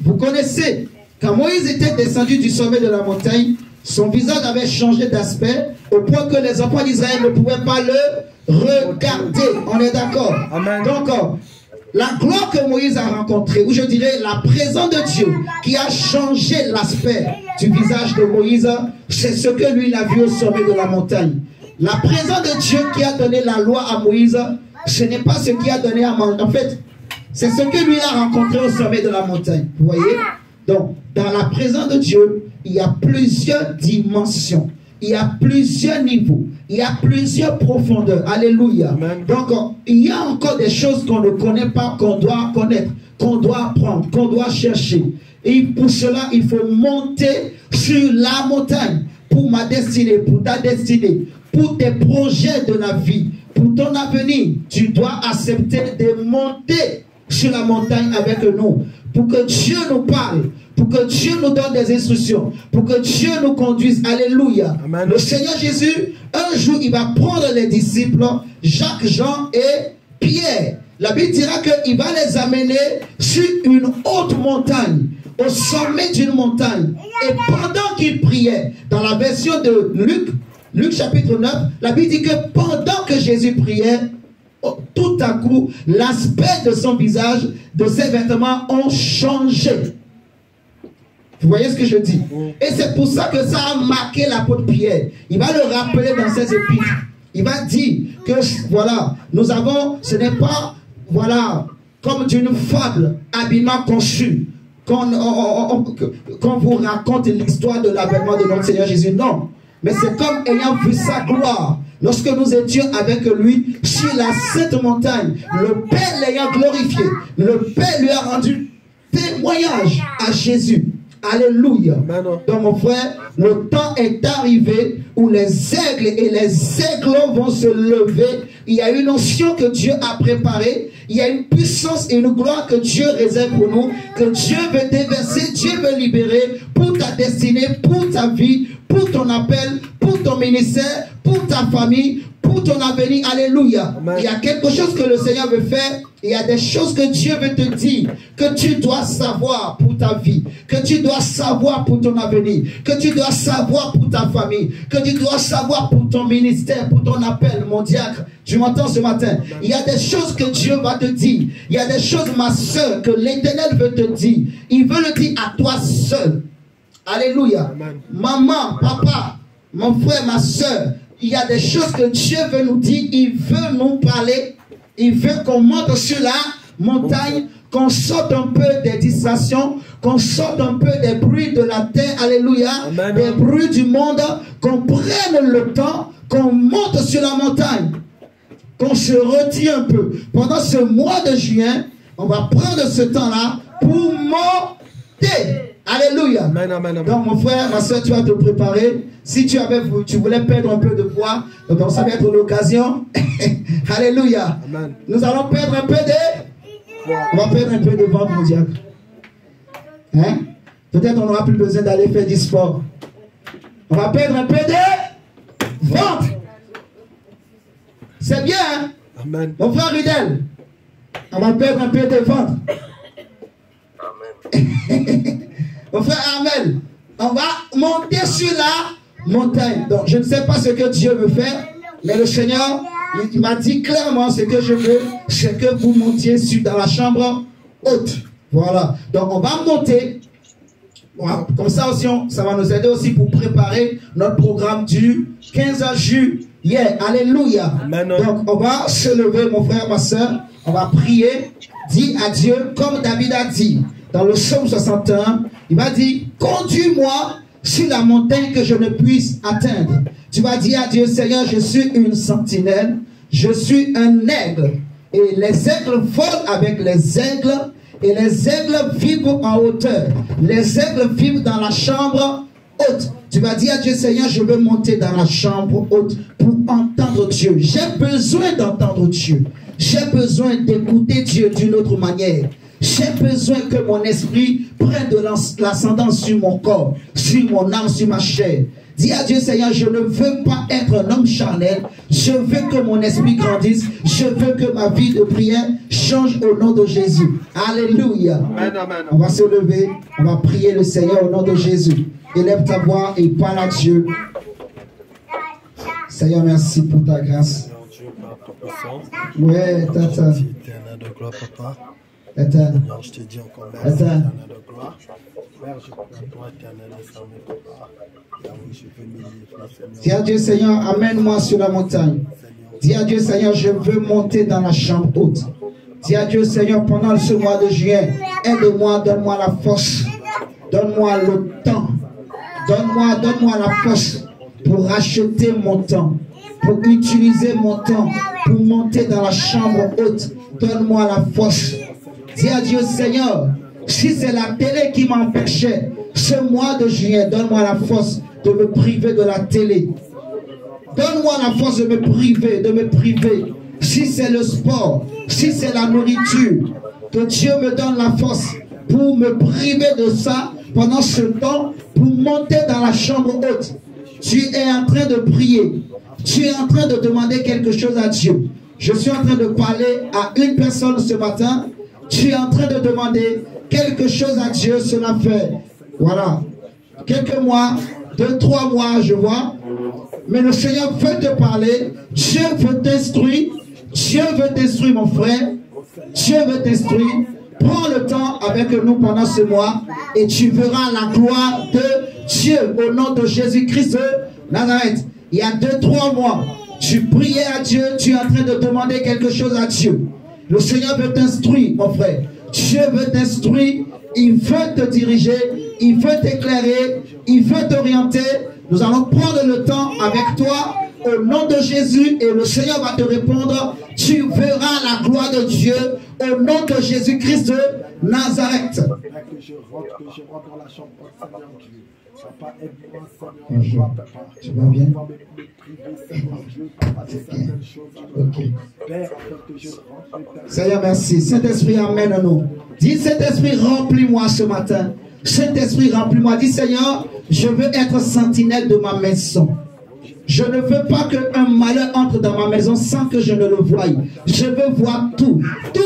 vous connaissez, quand Moïse était descendu du sommet de la montagne, son visage avait changé d'aspect au point que les enfants d'Israël ne pouvaient pas le regarder. On est d'accord? Donc, la gloire que Moïse a rencontrée, ou je dirais la présence de Dieu qui a changé l'aspect du visage de Moïse, c'est ce que lui il a vu au sommet de la montagne. La présence de Dieu qui a donné la loi à Moïse, ce n'est pas ce qui a donné à Moïse. En fait, c'est ce que lui a rencontré au sommet de la montagne. Vous voyez? Donc, dans la présence de Dieu, il y a plusieurs dimensions. Il y a plusieurs niveaux. Il y a plusieurs profondeurs. Alléluia. Amen. Donc, il y a encore des choses qu'on ne connaît pas, qu'on doit connaître, qu'on doit apprendre, qu'on doit chercher. Et pour cela, il faut monter sur la montagne pour ma destinée, pour ta destinée, pour tes projets de la vie, pour ton avenir. Tu dois accepter de monter sur la montagne avec nous pour que Dieu nous parle, pour que Dieu nous donne des instructions, pour que Dieu nous conduise. Alléluia. Amen. Le Seigneur Jésus, un jour, il va prendre les disciples, Jacques, Jean et Pierre. La Bible dira qu'il va les amener sur une haute montagne, au sommet d'une montagne. Et pendant qu'ils priaient, dans la version de Luc chapitre 9, la Bible dit que pendant que Jésus priait, tout à coup, l'aspect de son visage, de ses vêtements ont changé. Vous voyez ce que je dis? Et c'est pour ça que ça a marqué l'apôtre Pierre. Il va le rappeler dans ses épîtres. Il va dire que, voilà, nous avons, ce n'est pas, voilà, comme d'une fable habilement conçue, qu'on vous raconte l'histoire de l'avènement de notre Seigneur Jésus. Non. Mais c'est comme ayant vu sa gloire. Lorsque nous étions avec lui sur la sainte montagne, le Père l'ayant glorifié, le Père lui a rendu témoignage à Jésus. Alléluia. Donc mon frère, le temps est arrivé où les aigles et les aiglons vont se lever. Il y a une onction que Dieu a préparée. Il y a une puissance et une gloire que Dieu réserve pour nous, que Dieu veut déverser, Dieu veut libérer pour ta destinée, pour ta vie, pour ton appel, pour ton ministère, pour ta famille, pour ton avenir. Alléluia. Amen. Il y a quelque chose que le Seigneur veut faire. Il y a des choses que Dieu veut te dire, que tu dois savoir pour ta vie, que tu dois savoir pour ton avenir, que tu dois savoir pour ta famille, que tu dois savoir pour ton ministère, pour ton appel, mon diacre. Tu m'entends ce matin? Il y a des choses que Dieu va te dire. Il y a des choses, ma soeur, que l'Éternel veut te dire. Il veut le dire à toi seul. Alléluia. Amen. Maman, papa, mon frère, ma soeur, il y a des choses que Dieu veut nous dire. Il veut nous parler. Il veut qu'on monte sur la montagne, qu'on sorte un peu des distractions, qu'on sorte un peu des bruits de la terre, alléluia, Amen. Des bruits du monde, qu'on prenne le temps qu'on monte sur la montagne, qu'on se retire un peu. Pendant ce mois de juin, on va prendre ce temps-là pour monter. Alléluia. Amen, amen, amen. Donc mon frère, ma soeur, tu vas te préparer. Si tu voulais perdre un peu de poids, donc ça va être l'occasion. Alléluia. Amen. Nous allons perdre un peu de... On va perdre un peu de ventre, mon diable. Hein? Peut-être on n'aura plus besoin d'aller faire du sport. On va perdre un peu de ventre. C'est bien, hein? Amen. Mon frère Ridel, on va perdre un peu de ventre. Amen. Mon frère Armel, on va monter sur la montagne. Donc, je ne sais pas ce que Dieu veut faire, mais le Seigneur, il m'a dit clairement ce que je veux, c'est que vous montiez dans la chambre haute. Voilà. Donc, on va monter. Voilà. Comme ça aussi, ça va nous aider aussi pour préparer notre programme du 15 juillet. Alléluia. Amen. Donc, on va se lever, mon frère, ma soeur. On va prier. Dis à Dieu, comme David a dit dans le psaume 61, il va dire, conduis-moi sur la montagne que je ne puisse atteindre. Tu vas dire à Dieu, Seigneur, je suis une sentinelle, je suis un aigle. Et les aigles volent avec les aigles, et les aigles vivent en hauteur. Les aigles vivent dans la chambre haute. Tu vas dire à Dieu, Seigneur, je veux monter dans la chambre haute pour entendre Dieu. J'ai besoin d'entendre Dieu. J'ai besoin d'écouter Dieu d'une autre manière. J'ai besoin que mon esprit prenne de l'ascendance sur mon corps, sur mon âme, sur ma chair. Dis à Dieu, Seigneur, je ne veux pas être un homme charnel. Je veux que mon esprit grandisse. Je veux que ma vie de prière change au nom de Jésus. Alléluia. Amen, amen. On va se lever. On va prier le Seigneur au nom de Jésus. Élève ta voix et parle à Dieu. Seigneur, merci pour ta grâce. Ouais, tata. Éternel de gloire, papa. Attends. Je te dis encore merci, éternel de gloire. Frère, je prie à toi, éternel de sang, papa. Je veux m'élever, Dis à Dieu, Seigneur, amène-moi sur la montagne. Dis à Dieu, Seigneur, je veux monter dans la chambre haute. Dis à Dieu, Seigneur, pendant ce mois de juillet, aide-moi, donne-moi la force. Donne-moi le temps. Donne-moi la force pour racheter mon temps, pour utiliser mon temps, pour monter dans la chambre haute. Donne-moi la force. Dis à Dieu, Seigneur, si c'est la télé qui m'empêchait, ce mois de juillet, donne-moi la force de me priver de la télé. Donne-moi la force de me priver. Si c'est le sport, si c'est la nourriture, que Dieu me donne la force pour me priver de ça pendant ce temps, pour monter dans la chambre haute. Tu es en train de prier. Tu es en train de demander quelque chose à Dieu. Je suis en train de parler à une personne ce matin. Tu es en train de demander quelque chose à Dieu. Cela fait, voilà, quelques mois, 2-3 mois, je vois. Mais le Seigneur veut te parler. Dieu veut t'instruire. Dieu veut t'instruire, mon frère. Dieu veut t'instruire. Prends le temps avec nous pendant ce mois et tu verras la gloire de Dieu au nom de Jésus-Christ de Nazareth. Il y a 2-3 mois, tu priais à Dieu, tu es en train de demander quelque chose à Dieu. Le Seigneur veut t'instruire, mon frère. Dieu veut t'instruire, il veut te diriger, il veut t'éclairer, il veut t'orienter. Nous allons prendre le temps avec toi au nom de Jésus et le Seigneur va te répondre. Tu verras la gloire de Dieu au nom de Jésus-Christ de Nazareth. Que je rentre dans la chambre, Seigneur Dieu. Papa, aide-moi, Seigneur, Bonjour. papa. Tu vas bien? Papa, me priver, Seigneur Dieu, papa, de certaines choses. Ok. Père, afin que je rentre. Seigneur, merci. Saint-Esprit, amène-nous. Dis, Saint-Esprit, remplis-moi ce matin. Saint-Esprit, remplis-moi. Dis, Seigneur, je veux être sentinelle de ma maison. Je ne veux pas qu'un malheur entre dans ma maison sans que je ne le voie. Je veux voir tout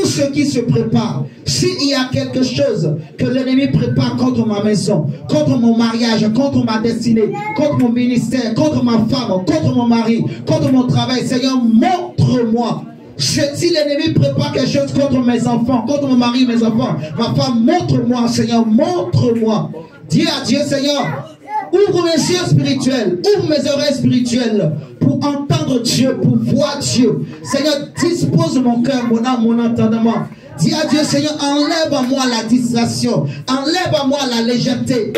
ce qui se prépare. S'il y a quelque chose que l'ennemi prépare contre ma maison, contre mon mariage, contre ma destinée, contre mon ministère, contre ma femme, contre mon mari, contre mon travail, Seigneur, montre-moi. Si l'ennemi prépare quelque chose contre mes enfants, contre mon mari, mes enfants, ma femme, montre-moi, Seigneur, montre-moi. Dis à Dieu, Seigneur, ouvre mes yeux spirituels, ouvre mes oreilles spirituelles pour entendre Dieu, pour voir Dieu. Seigneur, dispose mon cœur, mon âme, mon entendement. Dis à Dieu, Seigneur, enlève à moi la distraction, enlève à moi la légèreté,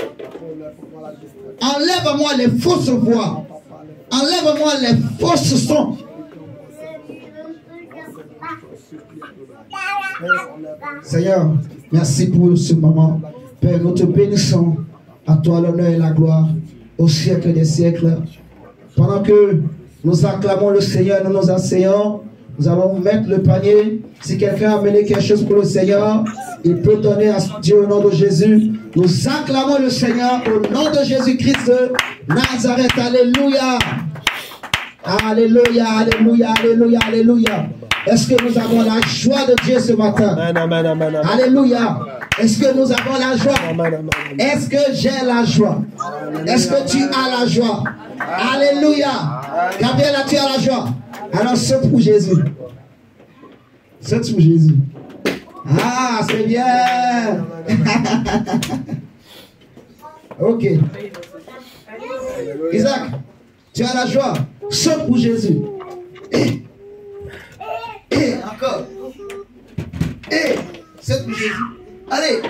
enlève à moi les fausses voix, Enlève-moi les fausses sons. Seigneur, merci pour ce moment. Père, nous te bénissons. À toi l'honneur et la gloire au siècle des siècles. Pendant que nous acclamons le Seigneur, nous nous asseyons, nous allons mettre le panier. Si quelqu'un a amené quelque chose pour le Seigneur, il peut donner à Dieu au nom de Jésus. Nous acclamons le Seigneur au nom de Jésus-Christ de Nazareth. Alléluia. Alléluia, alléluia, alléluia, alléluia. Est-ce que nous avons la joie de Dieu ce matin? Alléluia. Est-ce que nous avons la joie? Est-ce que j'ai la joie? Est-ce que tu as la joie? Alléluia. Gabriel, tu as la joie? Alors saute pour Jésus. Saute pour Jésus. Ah, c'est bien. Ok. Isaac, tu as la joie? Saute pour Jésus. Encore. Saute pour Jésus. Allez,